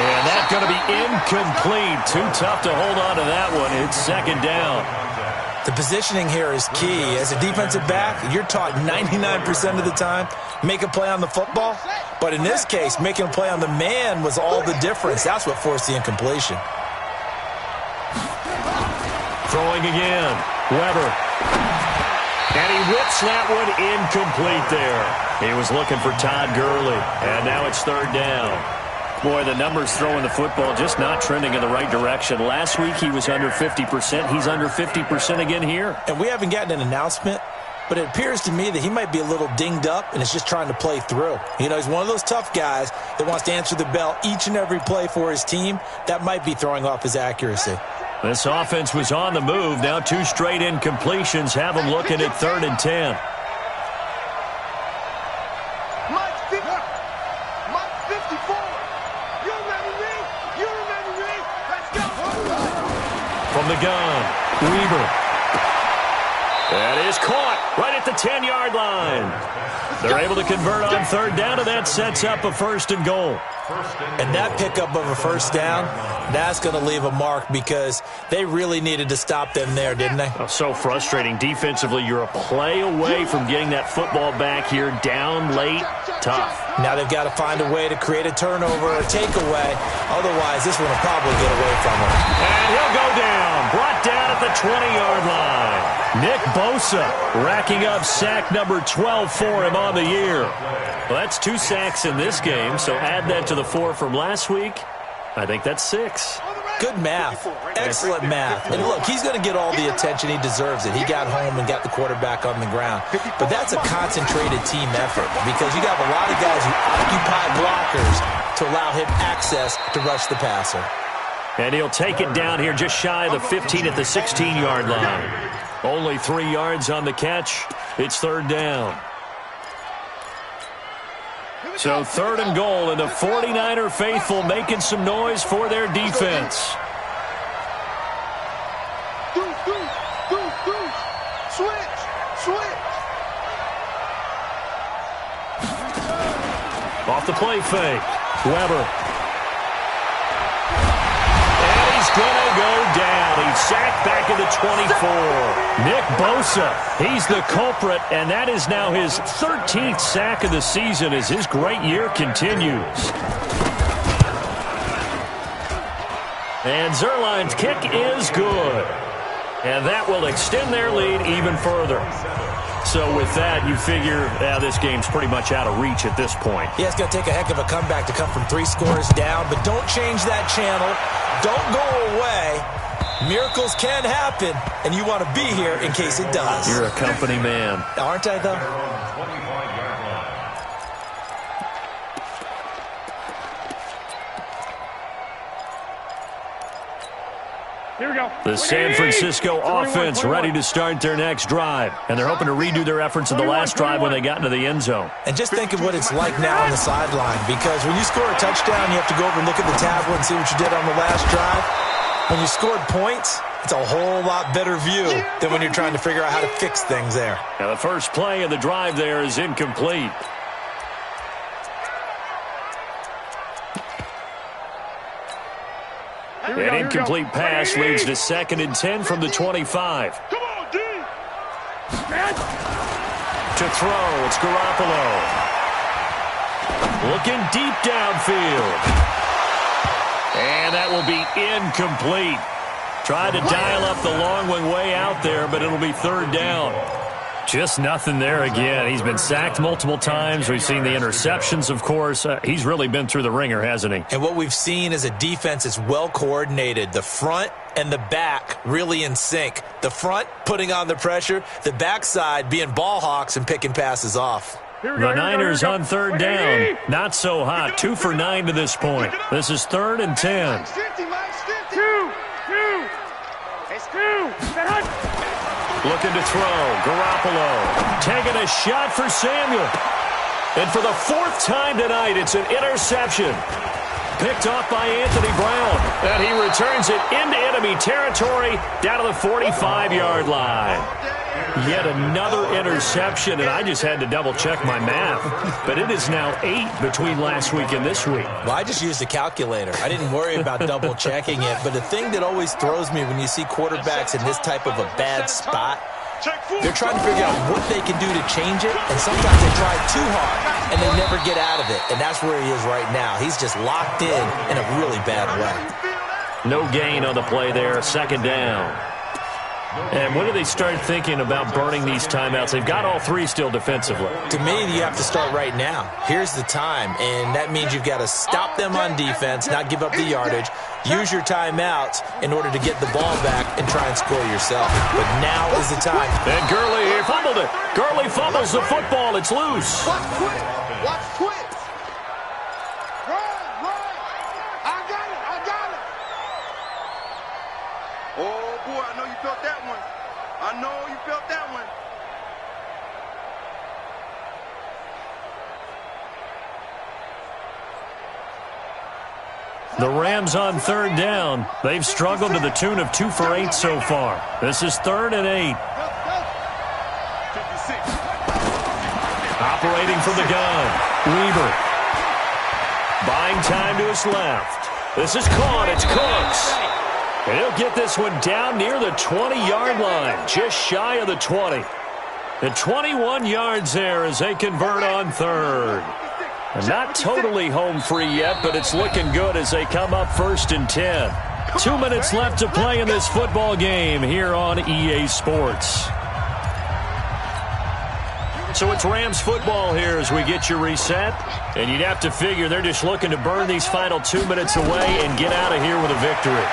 Speaker 1: And that's going to be incomplete. Too tough to hold on to that one. It's 2nd down.
Speaker 2: The positioning here is key. As a defensive back, you're taught 99% of the time, make a play on the football. But in this case, making a play on the man was all the difference. That's what forced the incompletion.
Speaker 1: Throwing again, Weber. And he whips that one incomplete there. He was looking for Todd Gurley. And now it's 3rd down. Boy, the numbers throwing the football just not trending in the right direction. Last week he was under 50%. He's under 50% again here.
Speaker 2: And we haven't gotten an announcement, but it appears to me that he might be a little dinged up and is just trying to play through. You know, he's one of those tough guys that wants to answer the bell each and every play for his team. That might be throwing off his accuracy.
Speaker 1: This offense was on the move. Now 2 straight incompletions have them looking at 3rd and 10. From the gun, Weber. That is caught right at the 10-yard line. They're able to convert on 3rd down, and that sets up a 1st and goal.
Speaker 2: And that pickup of a first down, that's going to leave a mark because they really needed to stop them there, didn't they?
Speaker 1: Oh, so frustrating. Defensively, you're a play away from getting that football back here, down late, tough.
Speaker 2: Now they've got to find a way to create a turnover or takeaway. Otherwise, this one will probably get away from them.
Speaker 1: And he'll go down, brought down at the 20-yard line. Nick Bosa racking up sack number 12 for him on the year. Well, that's 2 sacks in this game, so add that to the 4 from last week. I think that's 6.
Speaker 2: Good math. Excellent math. And look, he's going to get all the attention. He deserves it. He got home and got the quarterback on the ground. But that's a concentrated team effort because you got a lot of guys who occupy blockers to allow him access to rush the passer.
Speaker 1: And he'll take it down here just shy of the 15 at the 16-yard line. Only 3 yards on the catch. It's 3rd down. So 3rd and goal, and the 49er faithful making some noise for their defense.
Speaker 4: Switch.
Speaker 1: Off the play fake, Weber. And he's going to go down. He's sacked back at the 24. Nick Bosa, he's the culprit, and that is now his 13th sack of the season as his great year continues. And Zerline's kick is good. And that will extend their lead even further. So with that, you figure this game's pretty much out of reach at this point.
Speaker 2: Yeah, it's going to take a heck of a comeback to come from 3 scores down, but don't change that channel. Don't go away. Miracles can happen, and you want to be here in case it does.
Speaker 1: You're a company man.
Speaker 2: Aren't I, though?
Speaker 4: Here we go.
Speaker 1: The San Francisco offense ready to start their next drive. And they're hoping to redo their efforts in the last drive when they got into the end zone.
Speaker 2: And just think of what it's like now on the sideline, because when you score a touchdown, you have to go over and look at the tablet and see what you did on the last drive. When you scored points, it's a whole lot better view than when you're trying to figure out how to fix things there.
Speaker 1: Now the first play of the drive there is incomplete. An incomplete pass leads to 2nd and 10 from the 25.
Speaker 4: Come on, D.
Speaker 1: To throw, it's Garoppolo. Looking deep downfield. And that will be incomplete. Tried to dial up the long one way out there, but it'll be 3rd down. Just nothing there again. He's been sacked multiple times. We've seen the interceptions, of course. He's really been through the ringer, hasn't he?
Speaker 2: And what we've seen is a defense that's well coordinated. The front and the back really in sync. The front putting on the pressure, the backside being ball hawks and picking passes off.
Speaker 1: The Niners on 3rd down. Not so hot. 2 for 9 to this point. This is 3rd and 10. Looking to throw. Garoppolo taking a shot for Samuel. And for the 4th time tonight, it's an interception. Picked off by Anthony Brown. And he returns it into enemy territory down to the 45-yard line. Yet another interception, and I just had to double-check my math. But it is now 8 between last week and this week.
Speaker 2: Well, I just used a calculator. I didn't worry about double-checking it. But the thing that always throws me when you see quarterbacks in this type of a bad spot, they're trying to figure out what they can do to change it, and sometimes they try too hard, and they never get out of it. And that's where he is right now. He's just locked in a really bad way.
Speaker 1: No gain on the play there, 2nd down. And when do they start thinking about burning these timeouts? They've got all 3 still defensively.
Speaker 2: To me, you have to start right now. Here's the time, and that means you've got to stop them on defense, not give up the yardage, use your timeouts in order to get the ball back and try and score yourself. But now is the time.
Speaker 1: And Gurley, he fumbled it. Gurley fumbles the football. It's loose.
Speaker 4: Watch quit. Watch quit. Run. I got it. Oh, boy, I know you felt that one. I know you felt that one.
Speaker 1: The Rams on 3rd down. They've struggled to the tune of 2 for 8 so far. This is 3rd and 8. Operating from the gun. Weaver. Buying time to his left. This is caught. It's Cooks. And he'll get this one down near the 20-yard line. Just shy of the 20. And 21 yards there as they convert on 3rd. And not totally home free yet, but it's looking good as they come up 1st and 10. 2 minutes left to play in this football game here on EA Sports. So it's Rams football here as we get you reset. And you'd have to figure they're just looking to burn these final 2 minutes away and get out of here with a victory.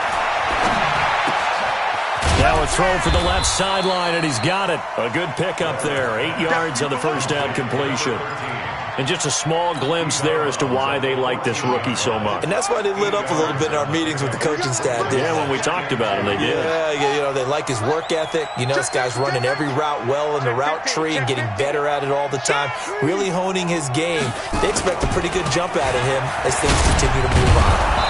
Speaker 1: Now a throw for the left sideline, and he's got it. A good pickup there. 8 yards on the first down completion. And just a small glimpse there as to why they like this rookie so much.
Speaker 2: And that's why they lit up a little bit in our meetings with the coaching staff.
Speaker 1: Yeah, when we talked about him, they did.
Speaker 2: Yeah, they like his work ethic. This guy's running every route well in the route tree and getting better at it all the time, really honing his game. They expect a pretty good jump out of him as things continue to move on.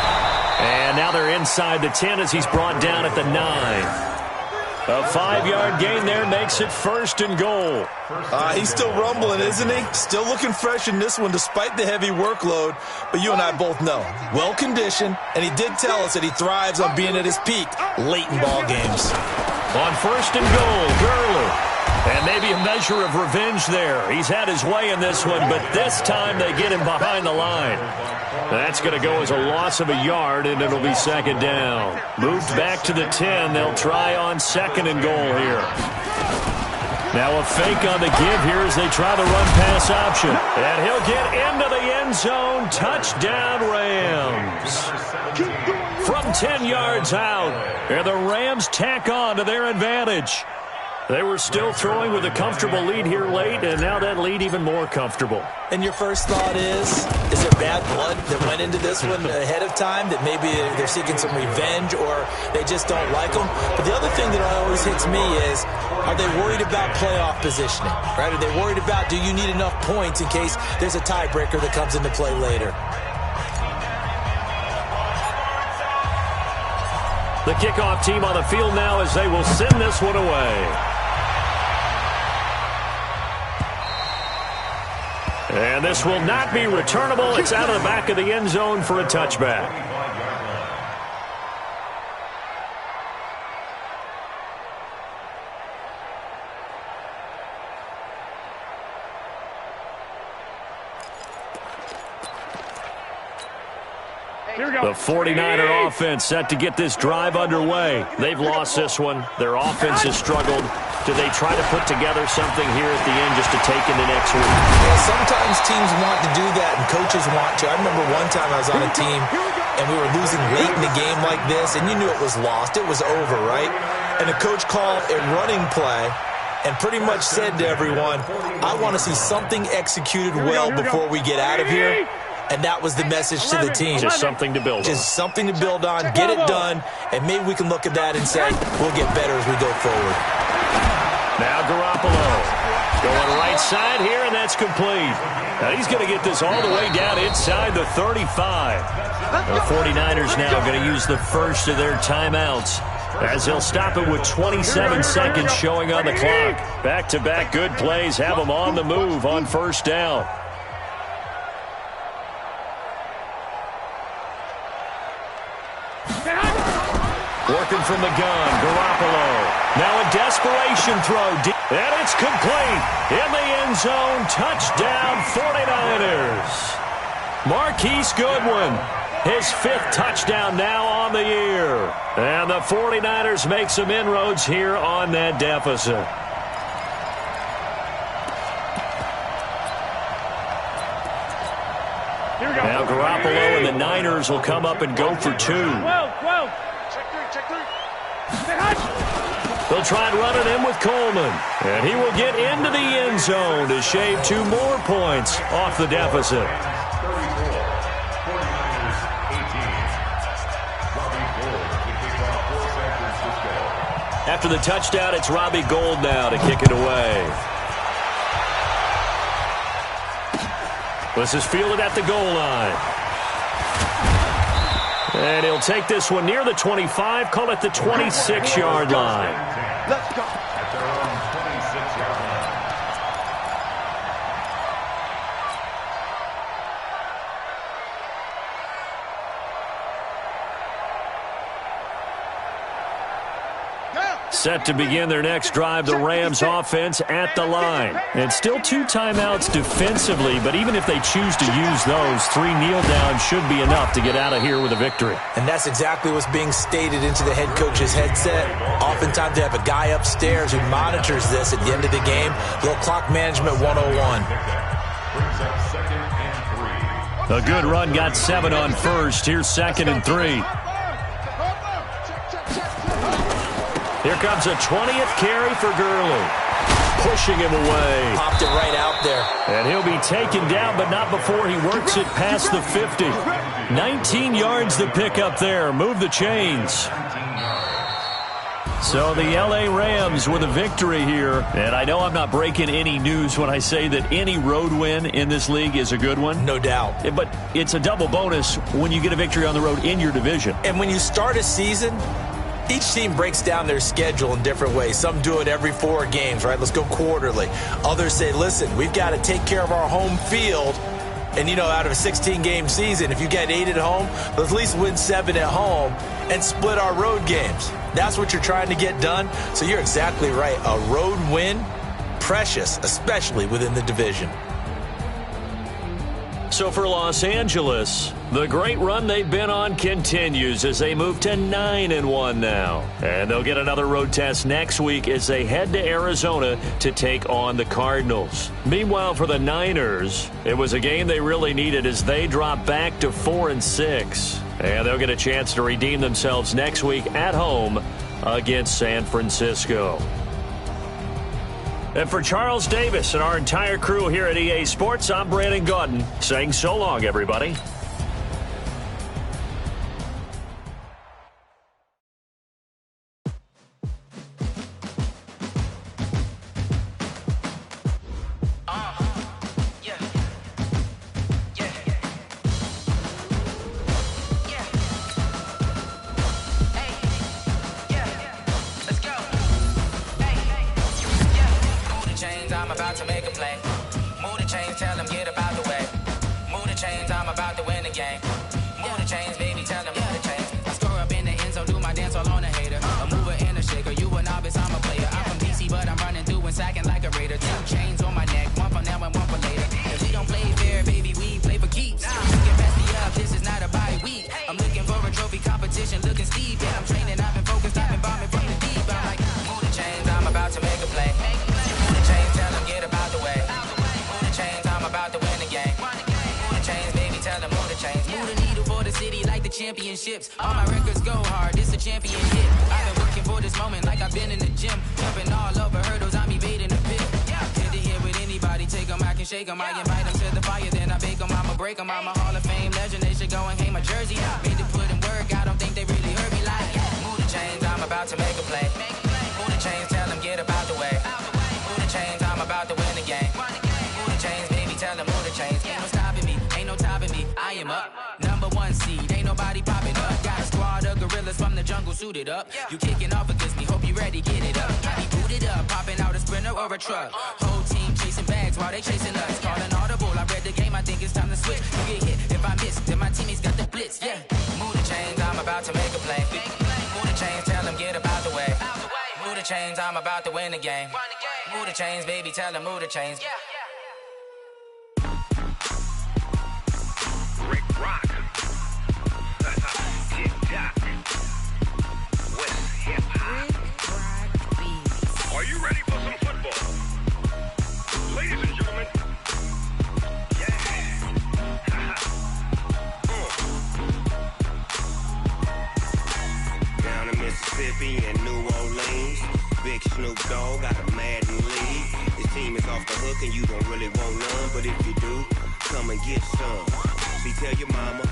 Speaker 1: And now they're inside the 10 as he's brought down at the 9. A 5-yard gain there makes it 1st and goal.
Speaker 2: He's still rumbling, isn't he? Still looking fresh in this one despite the heavy workload. But you and I both know, well-conditioned, and he did tell us that he thrives on being at his peak late in ball games.
Speaker 1: On 1st and goal, Gurley. And maybe a measure of revenge there. He's had his way in this one, but this time they get him behind the line. That's going to go as a loss of a yard, and it'll be 2nd down. Moved back to the 10. They'll try on 2nd and goal here. Now a fake on the give here as they try the run-pass option. And he'll get into the end zone. Touchdown, Rams. From 10 yards out, and the Rams tack on to their advantage. They were still throwing with a comfortable lead here late, and now that lead even more comfortable.
Speaker 2: And your first thought is there bad blood that went into this one ahead of time, that maybe they're seeking some revenge or they just don't like them? But the other thing that always hits me is, are they worried about playoff positioning? Right? Are they worried about, do you need enough points in case there's a tiebreaker that comes into play later?
Speaker 1: The kickoff team on the field now as they will send this one away. And this will not be returnable. It's out of the back of the end zone for a touchback. The 49er offense set to get this drive underway. They've lost this one. Their offense has struggled. Do they try to put together something here at the end just to take into next week?
Speaker 2: Yeah, sometimes teams want to do that and coaches want to. I remember one time I was on a team and we were losing late in the game like this, and you knew it was lost. It was over, right? And the coach called a running play and pretty much said to everyone, I want to see something executed well before we get out of here. And that was the message to the team.
Speaker 1: Just something to build on.
Speaker 2: Just something to build on, get it done, and maybe we can look at that and say, we'll get better as we go forward.
Speaker 1: Now Garoppolo going right side here, and that's complete. Now he's going to get this all the way down inside the 35. The 49ers now going to use the first of their timeouts as they'll stop it with 27 seconds showing on the clock. Back-to-back good plays have them on the move on 1st down. Working from the gun, Garoppolo. Now a desperation throw. And it's complete. In the end zone, touchdown 49ers. Marquise Goodwin, his 5th touchdown now on the year. And the 49ers make some inroads here on that deficit. Now Garoppolo and the Niners will come up and go for 2.
Speaker 4: 12. Check three.
Speaker 1: They'll try and run it in with Coleman. And he will get into the end zone to shave 2 more points off the deficit. After the touchdown, it's Robbie Gould now to kick it away. This is fielded at the goal line. And he'll take this one near the 25, call it the 26-yard line.
Speaker 4: Let's go.
Speaker 3: At their own 26-yard line.
Speaker 1: Set to begin their next drive, the Rams offense at the line. And still 2 timeouts defensively, but even if they choose to use those, 3 kneel downs should be enough to get out of here with a victory.
Speaker 2: And that's exactly what's being stated into the head coach's headset. Oftentimes they have a guy upstairs who monitors this at the end of the game. Little clock management 101.
Speaker 3: Brings up 2nd and 3.
Speaker 1: A good run got 7 on 1st. Here's 2nd and 3. Here comes a 20th carry for Gurley. Pushing him away.
Speaker 2: Popped it right out there.
Speaker 1: And he'll be taken down, but not before he works it past the 50. 19 yards to pick up there. Move the chains. So the L.A. Rams with a victory here. And I know I'm not breaking any news when I say that any road win in this league is a good one.
Speaker 2: No doubt.
Speaker 1: But it's a double bonus when you get a victory on the road in your division.
Speaker 2: And when you start a season Each team breaks down their schedule in different ways. Some do it every 4 games, right? Let's go quarterly. Others say, listen, we've got to take care of our home field. And, out of a 16-game season, if you get 8 at home, let's at least win 7 at home and split our road games. That's what you're trying to get done. So you're exactly right. A road win, precious, especially within the division.
Speaker 1: So for Los Angeles, the great run they've been on continues as they move to 9-1 now. And they'll get another road test next week as they head to Arizona to take on the Cardinals. Meanwhile, for the Niners, it was a game they really needed as they drop back to 4-6. And they'll get a chance to redeem themselves next week at home against San Francisco. And for Charles Davis and our entire crew here at EA Sports, I'm Brandon Gaudin saying so long, everybody.
Speaker 6: I'm about to make a play. Move the chains, tell them get about the way. Move the chains, I'm about to win the game. Move the chains, baby, tell them move the chains. I score up in the end zone, do my dance all on a hater. A mover and a shaker, you a novice, I'm a player. I'm from DC, but I'm running through and sacking like a raider. 2 chains on my neck, one for now and one for later. If we don't play fair, baby, we play for keeps. Get messed me up, this is not a bye week. I'm looking for a trophy competition, looking steep. Yeah, I'm training, I've been focused, I've been bombing from the deep. I'm like, move the chains, I'm about to make a play. Championships, all my records go hard, this a champion hit. I've been working for this moment like I've been in the gym. Jumping all over hurdles, I'm evading the pit. Head to head with anybody, take them, I can shake them. I invite them to the fire, then I bake them, I'ma break them. I'm a Hall of Fame legend, they should go and hang my jersey. Made to put in work, I don't think they really heard me like, move the chains, I'm about to make a play. Move the chains, tell them get about the way. Move the chains, I'm about to win the game. Move the chains, baby, tell them move the chains. Ain't no stopping me, ain't no topping me, I am up. Number 1 seed, ain't nobody popping up. Got a squad of gorillas from the jungle suited up. You kicking off against me, hope you ready, get it up. I be booted up, popping out a sprinter or a truck. Whole team chasing bags while they chasing us. Calling audible, I read the game, I think it's time to switch. You get hit, if I miss, then my teammates got the blitz, yeah. Move the chains, I'm about to make a play. Move the chains, tell them get about the way. Move the chains, I'm about to win the game. Move the chains, baby, tell them move the chains.
Speaker 7: Rick Rock. TikTok. West Hip Hop. Are you ready for some football? Ladies and gentlemen. Yeah. Down in Mississippi and New Orleans, Big Snoop Dogg got a Madden league. His team is off the hook and you don't really want none, but if you do, come and get some. See, tell your mama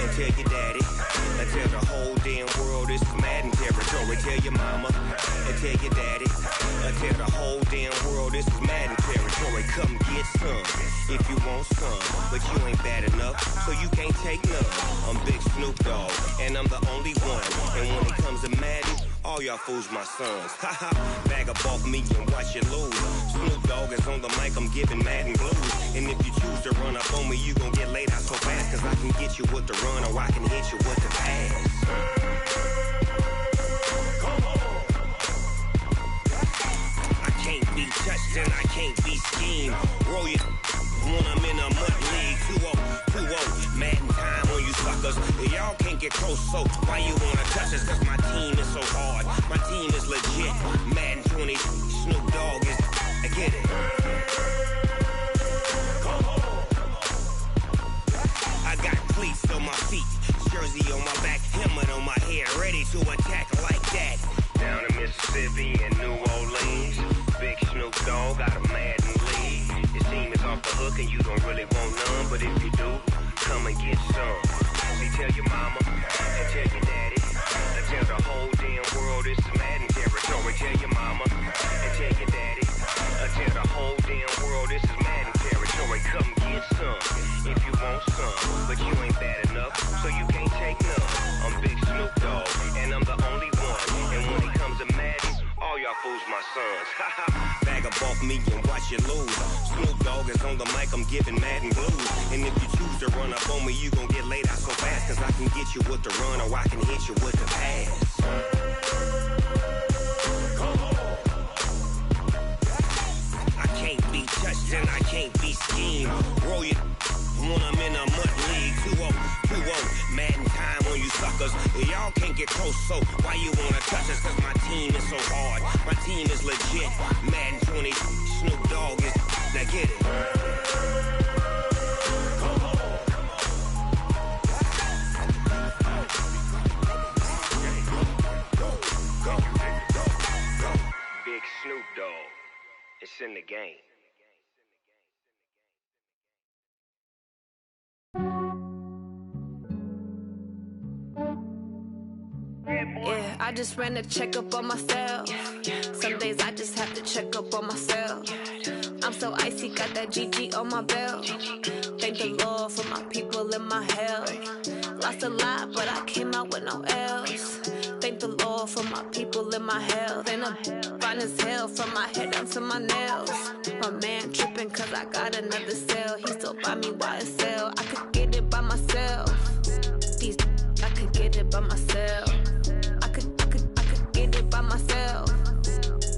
Speaker 7: and tell your daddy and tell the whole damn world this is Madden territory. Tell your mama and tell your daddy and tell the whole damn world this is Madden territory. Come get some if you want some, but you ain't bad enough, so you can't take none. I'm Big Snoop Dogg and I'm the only one. And when it comes to Madden, all y'all fools my sons. Haha, bag up off me and watch you lose. Snoop Dogg is on the mic, I'm giving Madden blues. And if you choose to run up on me, you gon' get laid out so fast. Cause I can get you with the run or I can hit you with the pass. I can't be touched and I can't be schemed. Roll you when I'm in a mud league. 2-0, Madden time on you suckers. Y'all can't get close, so why you wanna touch us? Cause my team is so hard. My team is legit. Madden 20, Snoop Dogg is, I get it. I got cleats on my feet, jersey on my back, helmet on my head, ready to attack like that. Down in Mississippi and New Orleans, Big Snoop Dogg got a Madden league. His team is off the hook and you don't really want none, but if you do, come and get some. See, tell your mama and tell your daddy and tell the whole damn world this is Madden territory. Tell your mama and tell your daddy and tell the whole damn world this is Madden territory. Come get some if you want some, but you ain't bad enough, so you can't take none. I'm Big Snoop Dogg and I'm the only one. fools my sons. Bag up off me and watch you lose. Snoop Dogg is on the mic, I'm giving mad and blues. And if you choose to run up on me, you gon' get laid out so fast. Cause I can get you with the run or I can hit you with the pass. I can't be touched and I can't be schemed. Roll you when I'm in a mud league. 2-0, mad in time on you suckers. Y'all can't get close, so why you wanna touch us? Cause my team is so hard, my team is legit. Madden 20, Snoop Dogg is, now get it. Big Snoop Dogg, it's in the game.
Speaker 8: Yeah, I just ran a checkup on myself. Some days I just have to check up on myself. I'm so icy, got that GG on my belt. Thank the Lord for my people in my health. Lost a lot, but I came out with no L's. Thank the Lord for my people in my health. And I'm fine as hell from my head down to my nails. My man tripping cause I got another cell. He still buy me YSL. I could get it by myself. These I could get it by myself. I could get it by myself.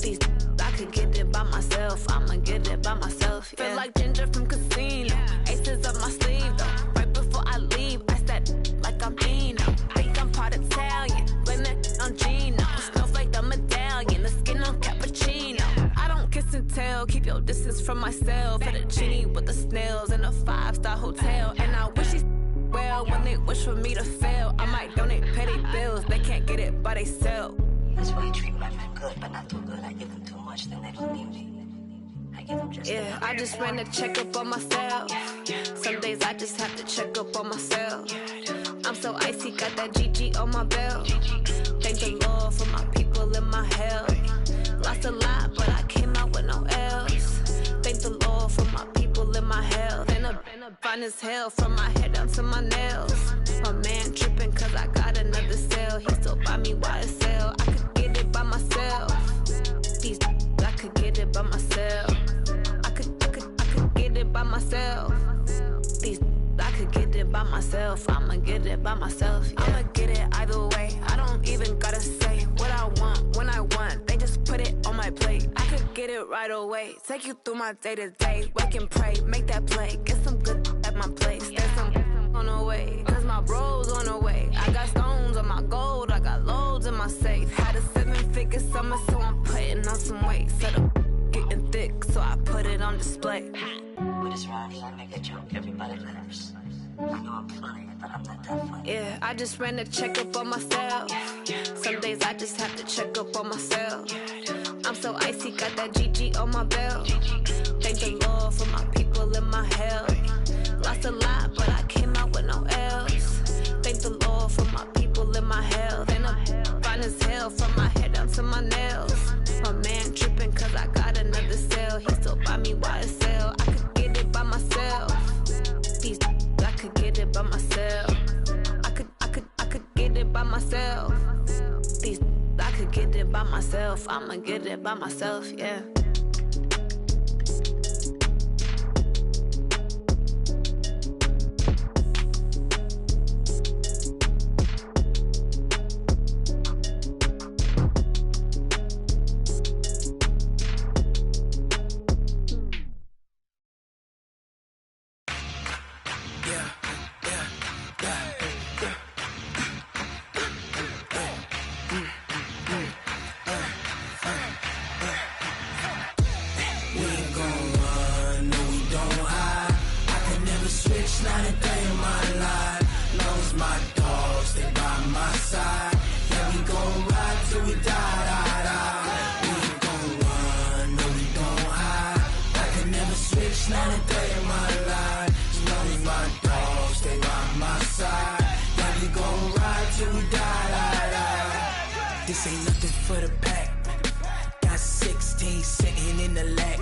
Speaker 8: These I could get it by myself. I'ma get it by myself. Yeah. Feel like Ginger from Casino. Aces up my sleeve though. Right before I leave, I said like I'm Dino. Think I'm part Italian. Blame it on Gino. Smells like the medallion. The skin on cappuccino. I don't kiss and tell. Keep your distance from myself. For the genie with the snails in a 5-star hotel. And I wish he's well when they wish for me to fail. I might donate petty bills. They can't get it by they self.
Speaker 9: That's why I treat my men good, but not too good. I give them too much, then they don't need me. I give them just
Speaker 8: yeah, I just ran a checkup on myself. Some days I just have to check up on myself. I'm so icy, got that GG on my belt. Thank the Lord for my people in my health. Lost a lot, but I came out with no L's. Thank the Lord for my people in my health. And I'm fine as hell from my head down to my nails. My man tripping cause I got another cell. He still buy me YSL. I could get it by myself. These I could get it by myself. I could get it by myself. These I could get it by myself. I'ma get it by myself. Yeah. I'ma get it either way. I don't even gotta say what I want when I want. They just put it on my plate. I could get it right away. Take you through my day to day. Wake and pray, make that play. Get some good at my place. There's some on the way. Cause my bro's on the way. I got stones on my gold. I got loads in my safe. Had a 7-figure summer, so I'm putting on some weight. Set up getting thick, so I put it on display.
Speaker 9: With this round here, I make a joke, everybody laughs. I know I'm funny, but I'm not that funny.
Speaker 8: Yeah, I just ran a checkup on myself. Some days I just have to check up on myself. I'm so icy, got that GG on my belt. Thank the Lord for my people in my health. Lost a lot, but I came out with no L's. Thank the Lord for my people in my health. And I'm fine as hell from my head down to my nails. My man tripping cause I got another cell. He still buy me YSL. I could get it by myself. These I could get it by myself. I could get it by myself. These I could get it by myself. I'ma get it by myself, yeah.
Speaker 10: This ain't nothing for the pack. Got 16 sitting in the lap.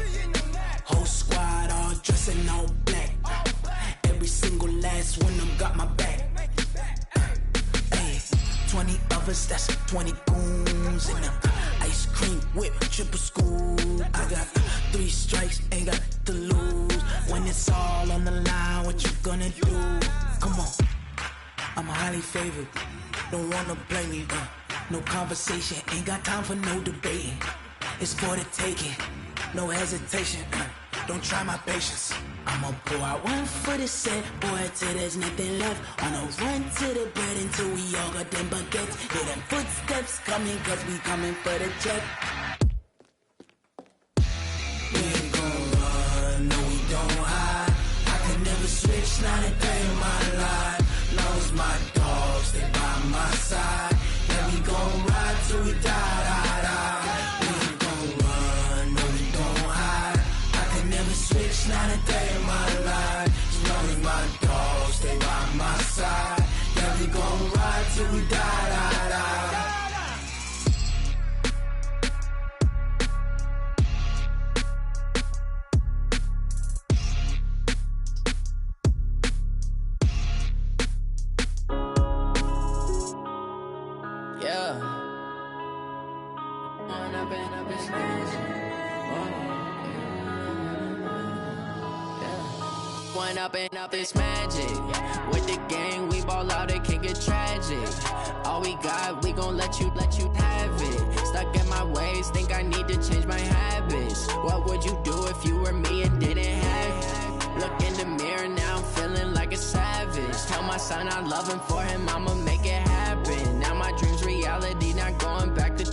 Speaker 10: Whole squad all dressing all black. Every single last one of them got my back. Hey, 20 of us, that's 20 goons in the ice cream whip. triple school. I got 3 strikes, ain't got to lose. When it's all on the line, what you gonna do? Come on, I'm highly favored. Don't wanna blame me, no conversation, ain't got time for no debating. It's for the taking, no hesitation, don't try my patience. I'ma pour out one for the set, boy, till there's nothing left. On a run to the bread until we all got them baguettes. Hear them footsteps coming, cause we coming for the check. We ain't gon' run, no we don't hide. I could never switch, not a day in my life. Long as my dogs, they by my side. Yeah, we gon' ride till we die. We ain't gon' run, no we don't hide. I could never switch, not a day in my life. As long as my dogs, they by my side. Yeah, we gon' ride till we die.
Speaker 6: Up this magic. With the gang, we ball out, it can get tragic. All we got, we gon' let you have it. Stuck in my ways, think I need to change my habits. What would you do if you were me and didn't have it? Look in the mirror, now I'm feeling like a savage. Tell my son I love him, for him I'ma make it happen. Now my dream's reality, not going back to.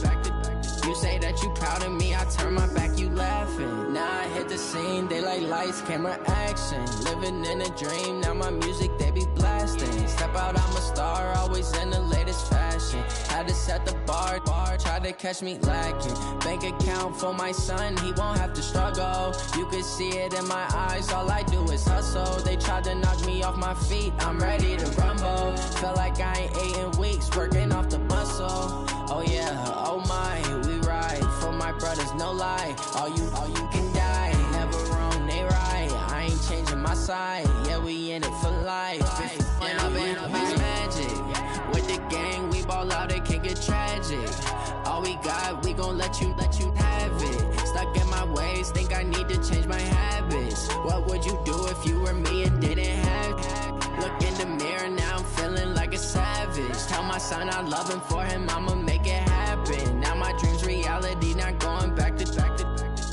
Speaker 6: You say that you proud of me, I turn my back, you laughing. Now I hit the scene, they like lights, camera, action. Living in a dream, now my music, they be blasting. Step out, I'm a star, always in the latest fashion. Had to set the bar, try to catch me lacking. Bank account for my son, he won't have to struggle. You can see it in my eyes, all I do is hustle. They tried to knock me off my feet, I'm ready to rumble. Felt like I ain't ate in weeks, working off the muscle. Oh yeah, oh my, we ride for my brothers, no lie. All you can die, never wrong, they right. I ain't changing my side, yeah, we in it for life. When I've been magic, with the gang, we ball out, it can get tragic. All we got, we gon' let you have it. Stuck in my ways, think I need to change my habits. What would you do if you were me and didn't have it? Look in the mirror, now I'm feeling like a savage. Tell my son I love him, for him I'ma make it happen. Now my dream's reality, not going back to.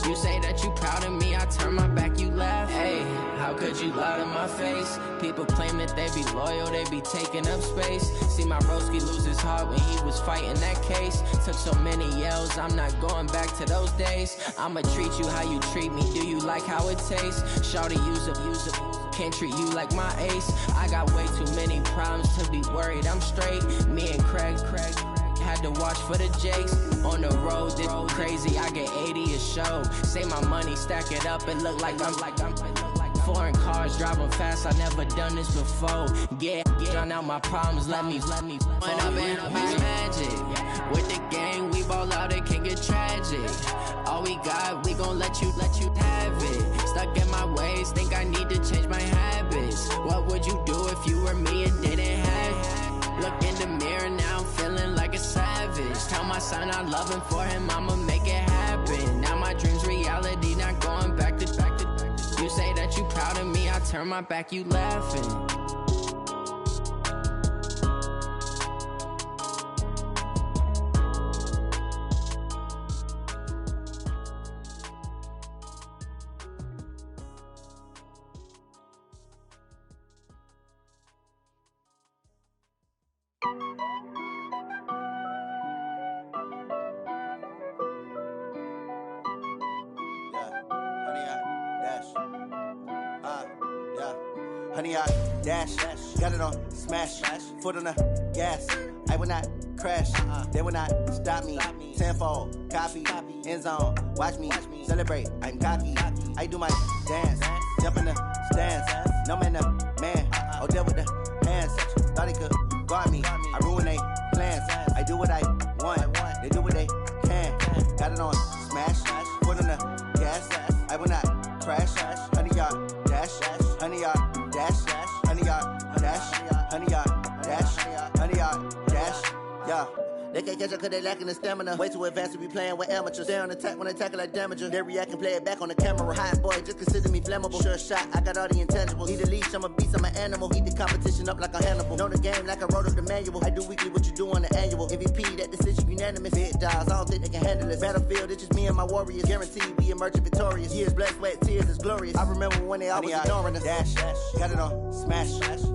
Speaker 6: You say that you proud of me, I turn my back, you laugh. Hey, how could you lie to my face? People claim that they be loyal, they be taking up space. See my broski lose his heart when he was fighting that case. Took so many yells, I'm not going back to those days. I'ma treat you how you treat me, do you like how it tastes? Shawty, use it, can't treat you like my ace. I got way too many problems to be worried, I'm straight. Me and Craig had to watch for the Jakes. On the road, this crazy, I get 80 a show. Say my money, stack it up, it look like I'm foreign cars, driving fast, I never done this before. Yeah, drown out my problems, let me When I've been magic, with the gang, we ball out, it can get tragic. All we got, we gon' let you have it. Stuck in my ways, think I need to change my habits. What would you do if you were me and didn't have it? Look in the mirror, now I'm feeling like a savage. Tell my son I love him, for him I'ma make it happen. Now my dream's reality, not going back to. You say that you proud of me, I turn my back, you laughing.
Speaker 11: Honey, I dash, got it on smash, foot on the gas. I will not crash, they will not stop me. Tenfold, copy, end zone, watch me celebrate. I'm cocky, I do my dance, jump in the stands. No man, the man, oh, deal with the hands. Thought he could guard me, I ruin they plans. I do what I want, they do what they can. Got it on smash, foot on the gas. I will not crash, honey, y'all dash, honey, y'all dash, honey, y'all dash, honey, y'all dash, honey, y'all dash, yeah. They can't catch up cause they lacking the stamina. Way too advanced to be playing with amateurs. Stay on attack when they tackle like damager. They react and play it back on the camera. Hot boy, just consider me flammable. Sure shot, I got all the intangibles. Need a leash, I'm a beast, I'm an animal. Heat the competition up like a Hannibal. Know the game like I wrote up the manual. I do weekly what you do on the annual. MVP, that decision unanimous. Big dogs, I don't think they can handle this. Battlefield, it's just me and my warriors. Guaranteed we emerging victorious. Years, blood, sweat, tears, it's glorious. I remember when they always ignoring us. Dash, got it on, smash,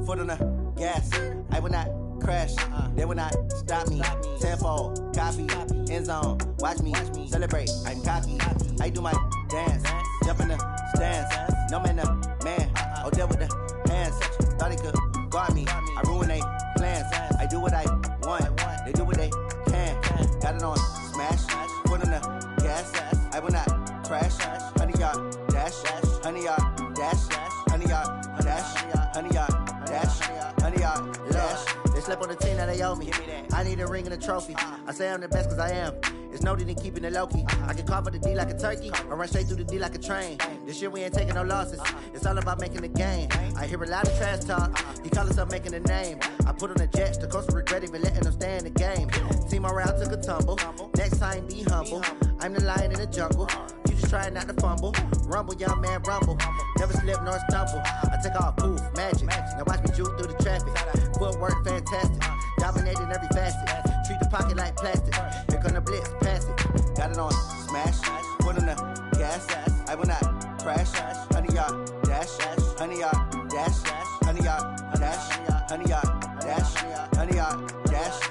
Speaker 11: foot on the gas. I will not crash, they will not stop me. Tenfold, copy, end zone, watch me celebrate. I'm cocky, I do my dance, jump in the stands. No man, the man, oh, there with the hands. Thought he could guard me, I ruin they plans. I do what I want, they do what they can. Got it on, smash, foot on the gas. I will not crash, 100-yard dash, 100-yard dash, 100-yard dash, 100-yard dash, 100-yard dash. They slept on the team that they owe me. I need a ring and a trophy. I say I'm the best cause I am. It's noted in keeping it low-key. I can carve up the D like a turkey or run straight through the D like a train. This year we ain't taking no losses. It's all about making the game. I hear a lot of trash talk. He call himself making a name. I put on the jets. The coach will regret even letting them stay in the game. Team around took a tumble. Next time be humble. I'm the lion in the jungle. You just trying not to fumble. Rumble, young man, rumble. Never slip nor stumble. I take off, poof, magic. Now watch me juke through the traffic. Footwork fantastic. Dominating every facet. Treat the pocket like plastic. Here come the blitz, pass it. Got it on, smash. Foot on the gas. I will not crash. 100-yard dash. 100-yard dash. 100-yard dash. 100-yard dash. 100-yard dash.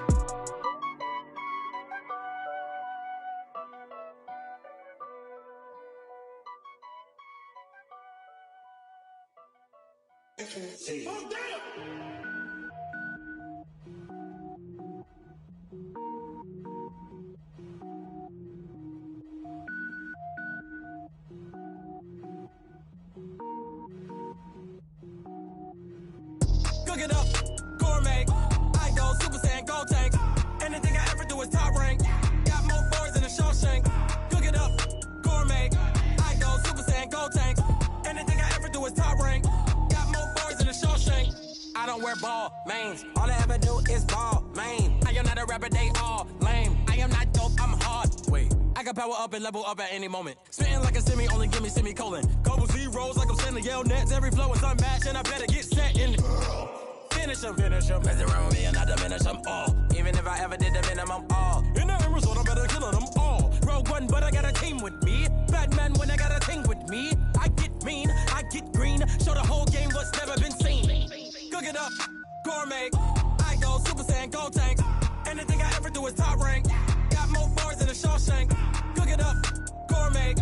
Speaker 10: Cook it up, gourmet. I go Super Saiyan, gold tank. Anything I ever do is top rank. Got more boys than a Shawshank. Cook it up, gourmet. I go Super Saiyan, gold tank. Anything I ever do is top rank. Got more boys than a Shawshank. I don't wear ball mains. All I ever do is ball main. I am not a rapper, they all lame. I am not dope, I'm hard. Wait, I can power up and level up at any moment. Spitting like a semi, only give me semicolon. Couple zeros like I'm sending yell nets. Every flow is unmatched and I better get set in. Finish him. Mess around with me and I diminish them all. Even if I ever did the minimum, all. In the end result, I better kill them all. Rogue One, but I got a team with me. Batman when I got a thing with me. I get mean, I get green. Show the whole game what's never been seen. Cook it up, gourmet. I go Super Saiyan, gold tank. Anything I ever do is top rank. Got more bars than a Shawshank. Cook it up, gourmet.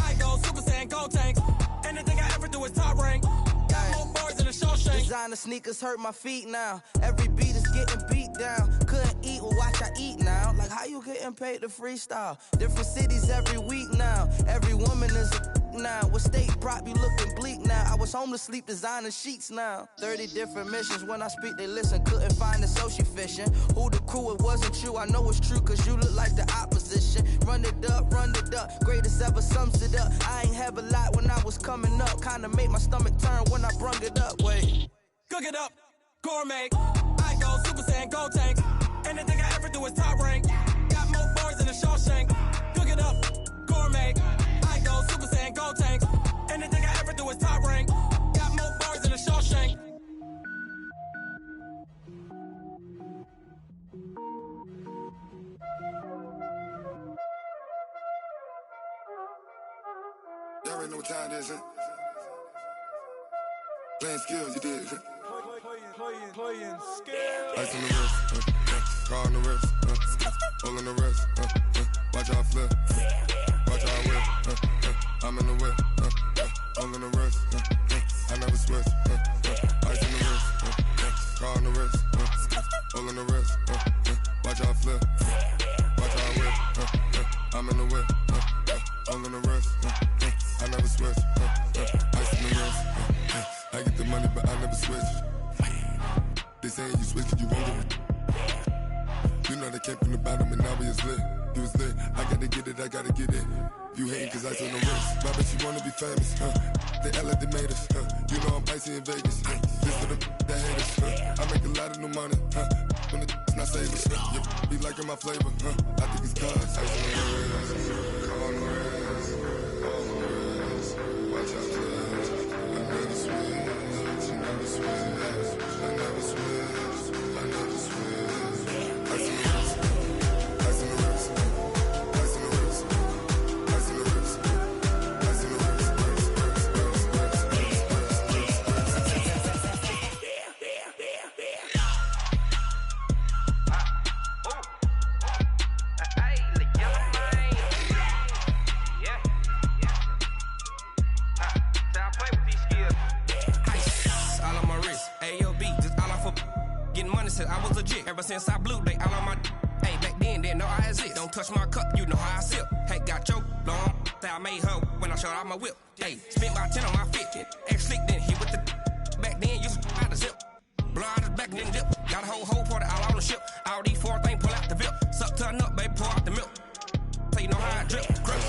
Speaker 10: I go Super Saiyan, gold tank. Anything I ever do is top rank. Got more bars than a Shawshank.
Speaker 12: Designer sneakers hurt my feet now. Every beat is getting beat down. Couldn't eat, well watch I eat now. Like how you getting paid to freestyle? Different cities every week now. Every woman is a now. What state prop you looking bleak now? I was home to sleep designing sheets now. 30 different missions. When I speak they listen. Couldn't find it so she fishing. Who the crew, it wasn't you. I know it's true cause you look like the opposition. Run it up. Greatest ever sums it up. I ain't have a lot when I was coming up. Kinda made my stomach turn when I brung it up. Wait.
Speaker 10: Cook it up, gourmet. I go Super Saiyan, gold tank. Anything I ever do is top rank. Got more bars than a Shawshank. Cook it up, gourmet. I go Super Saiyan, gold tank. Anything I ever do is top rank. Got more bars than a Shawshank.
Speaker 13: Y'all already know what time it is, huh? Playing skills, you did.
Speaker 4: Playing skills.
Speaker 13: Ice on the wrist, car on the wrist, hole in the wrist, watch how I flip, watch how I whip, I'm in the whip, hole in the wrist, I never switch, ice on the wrist, car on the wrist, hole in the wrist, watch how I flip, watch how I whip, I'm in the whip, hole in the wrist, I never switch, ice on the wrist, I get the money but I never switch. They saying you switch cause you won't get it. You know they came from the bottom and now we is lit. You was lit, I gotta get it, I gotta get it. You hating cause ice on the wrist. My bitch, you wanna be famous, They act like they made us, You know I'm icy in Vegas, This for the that hate us, I make a lot of new money, when it's not savors. You be liking my flavor, I think it's cause. Ice on the wrist, on the wrist, on the wrist. Watch out, cuz I never switch, I never switch, I never switch, I never switch. Ice on the wrist, ice on the wrist, ice on the wrist, ice on the wrist, ice on the wrist.
Speaker 14: I was legit ever since I blew they all on my. Hey, back then didn't know I exist. Don't touch my cup, you know how I sip. Hey, got your long. I made her when I showed out my whip. Hey, spent my 10 on my fit. Ex-slick then hit with the. Back then used to out the zip. Blow out his back and then dip. Got a whole party all on the ship. All these 4 things pull out the VIP. Suck turn up, baby, pour out the milk. So you know how I drip. Grip.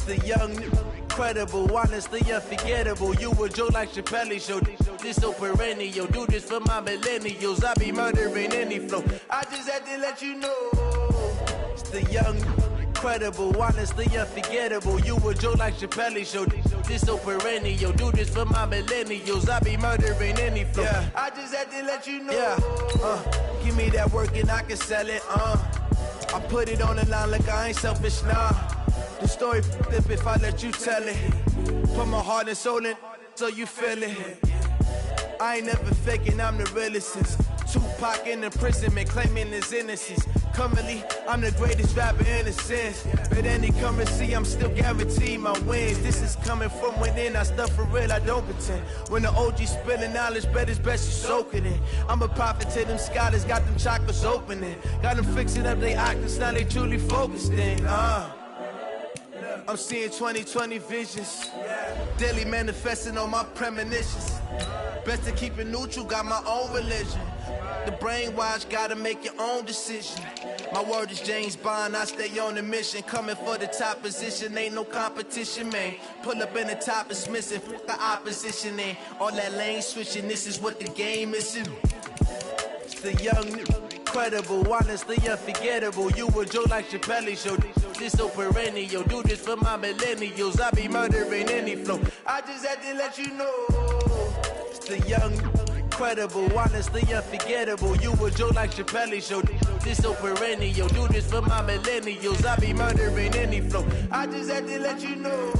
Speaker 15: The young, incredible, honestly unforgettable. You a joke like Chappelle show. This so perennial. Do this for my millennials. I be murdering any flow. I just had to let you know. It's the young, incredible, honestly unforgettable. You a joke like Chappelle show. This so perennial. Do this for my millennials. I be murdering any flow. Yeah. I just had to let you know. Yeah. Give me that work and I can sell it. I put it on the line like I ain't selfish, nah. The story flip if I let you tell it. Put my heart and soul in so you feel it. I ain't never faking, I'm the realest since Tupac in imprisonment, claiming his innocence. Currently, I'm the greatest rapper in a sense. But any currency, I'm still guaranteed my wins. This is coming from within, I stuff for real, I don't pretend. When the OG spilling knowledge, bet it's best you soak it in. I'm a prophet to them scholars, got them chakras opening. Got them fixing up they octaves, now they truly focused in. I'm seeing 2020 visions. Daily manifesting on my premonitions. Best to keep it neutral, got my own religion. The brainwash, gotta make your own decision. My word is James Bond, I stay on the mission. Coming for the top position, ain't no competition, man. Pull up in the top, it's missing, fuck the opposition, ain't all that lane switching, this is what the game is. It's the young, incredible, honestly unforgettable. You a joke like Chappelle show. This so perennial. Do this for my millennials. I be murdering any flow. I just had to let you know. It's the young, incredible, honestly unforgettable. You a joke like Chappelle show. This so perennial. Do this for my millennials. I be murdering any flow. I just had to let you know.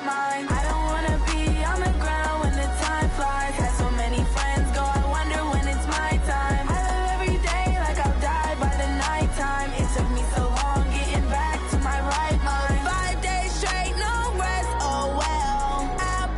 Speaker 16: right mind. I don't wanna be on the ground when the time flies. Had so many friends go, I wonder when it's my time. I live every day like I'll die by the nighttime. It took me so long getting back to my right mind. 5 days straight, no rest, oh well. I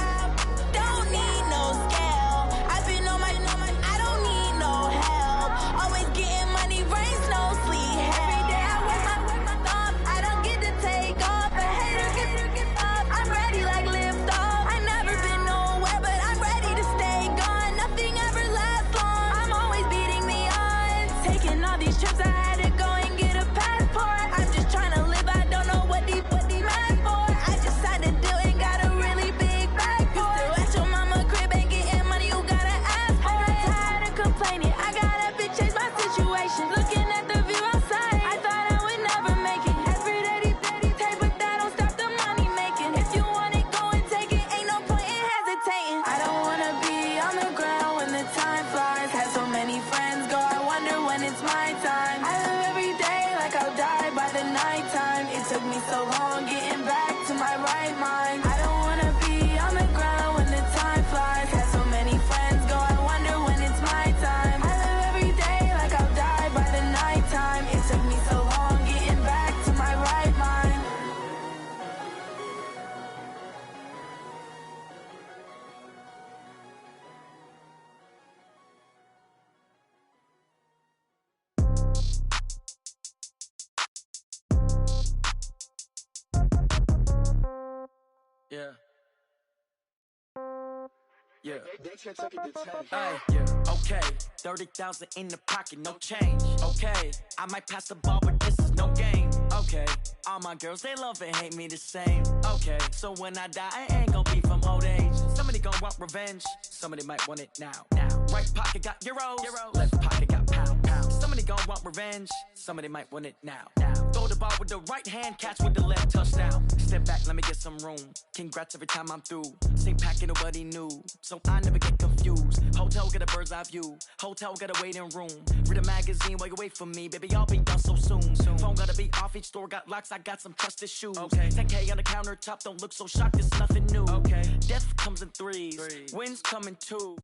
Speaker 16: don't need no scale. I've been on my, I don't need no help. Always getting money, rain, snow, sleet, every day I work my thumb. I don't get to take off. A hater get up. I'm ready like lift off. I never been nowhere, but I'm ready to stay gone. Nothing ever lasts long. I'm always beating the odds. Taking all these trips, I had to go and get a passport. I'm just trying to live. I don't know what these mad for. I just signed a deal and got a really big bag for it. Still at your mama crib and getting money, you gotta ask for it. I'm tired of complaining. I gotta bitch change my situation. Looking at the view outside, I thought I would never make it. Every day these take, but that don't stop the money making. If you want it, go and take it. Ain't no point in hesitating. I don't wanna be on the ground when the time flies. Had so many friends go, I wonder when it's my time. I live every day like I'll die by the nighttime. It took me so long getting back to my right mind. I don't wanna be on the ground when the time flies. Had so many friends go, I wonder when it's my time. I live every day like I'll die by the nighttime. It took me so long getting back to my right mind.
Speaker 10: Yeah. Yeah. Hey, yeah. Okay. 30,000 in the pocket, no change. Okay. I might pass the ball, but this is no game. Okay. All my girls, they love and hate me the same. Okay. So when I die, I ain't gon' be from old age. Somebody gon' want revenge. Somebody might want it now. Right pocket got euros. Left pocket got pound. Somebody gon' want revenge. Somebody might want it now. Throw the ball with the right hand, catch with the left, touchdown. Step back, let me get some room. Congrats every time I'm through. Same packet, nobody knew. So I never get confused. Hotel get a bird's eye view. Hotel got a waiting room. Read a magazine while you wait for me. Baby, I'll be done so soon. Phone gotta be off, each store got locks. I got some trusted shoes. 10K on the countertop, don't look so shocked, it's nothing new. Death comes in threes. Wins come in two.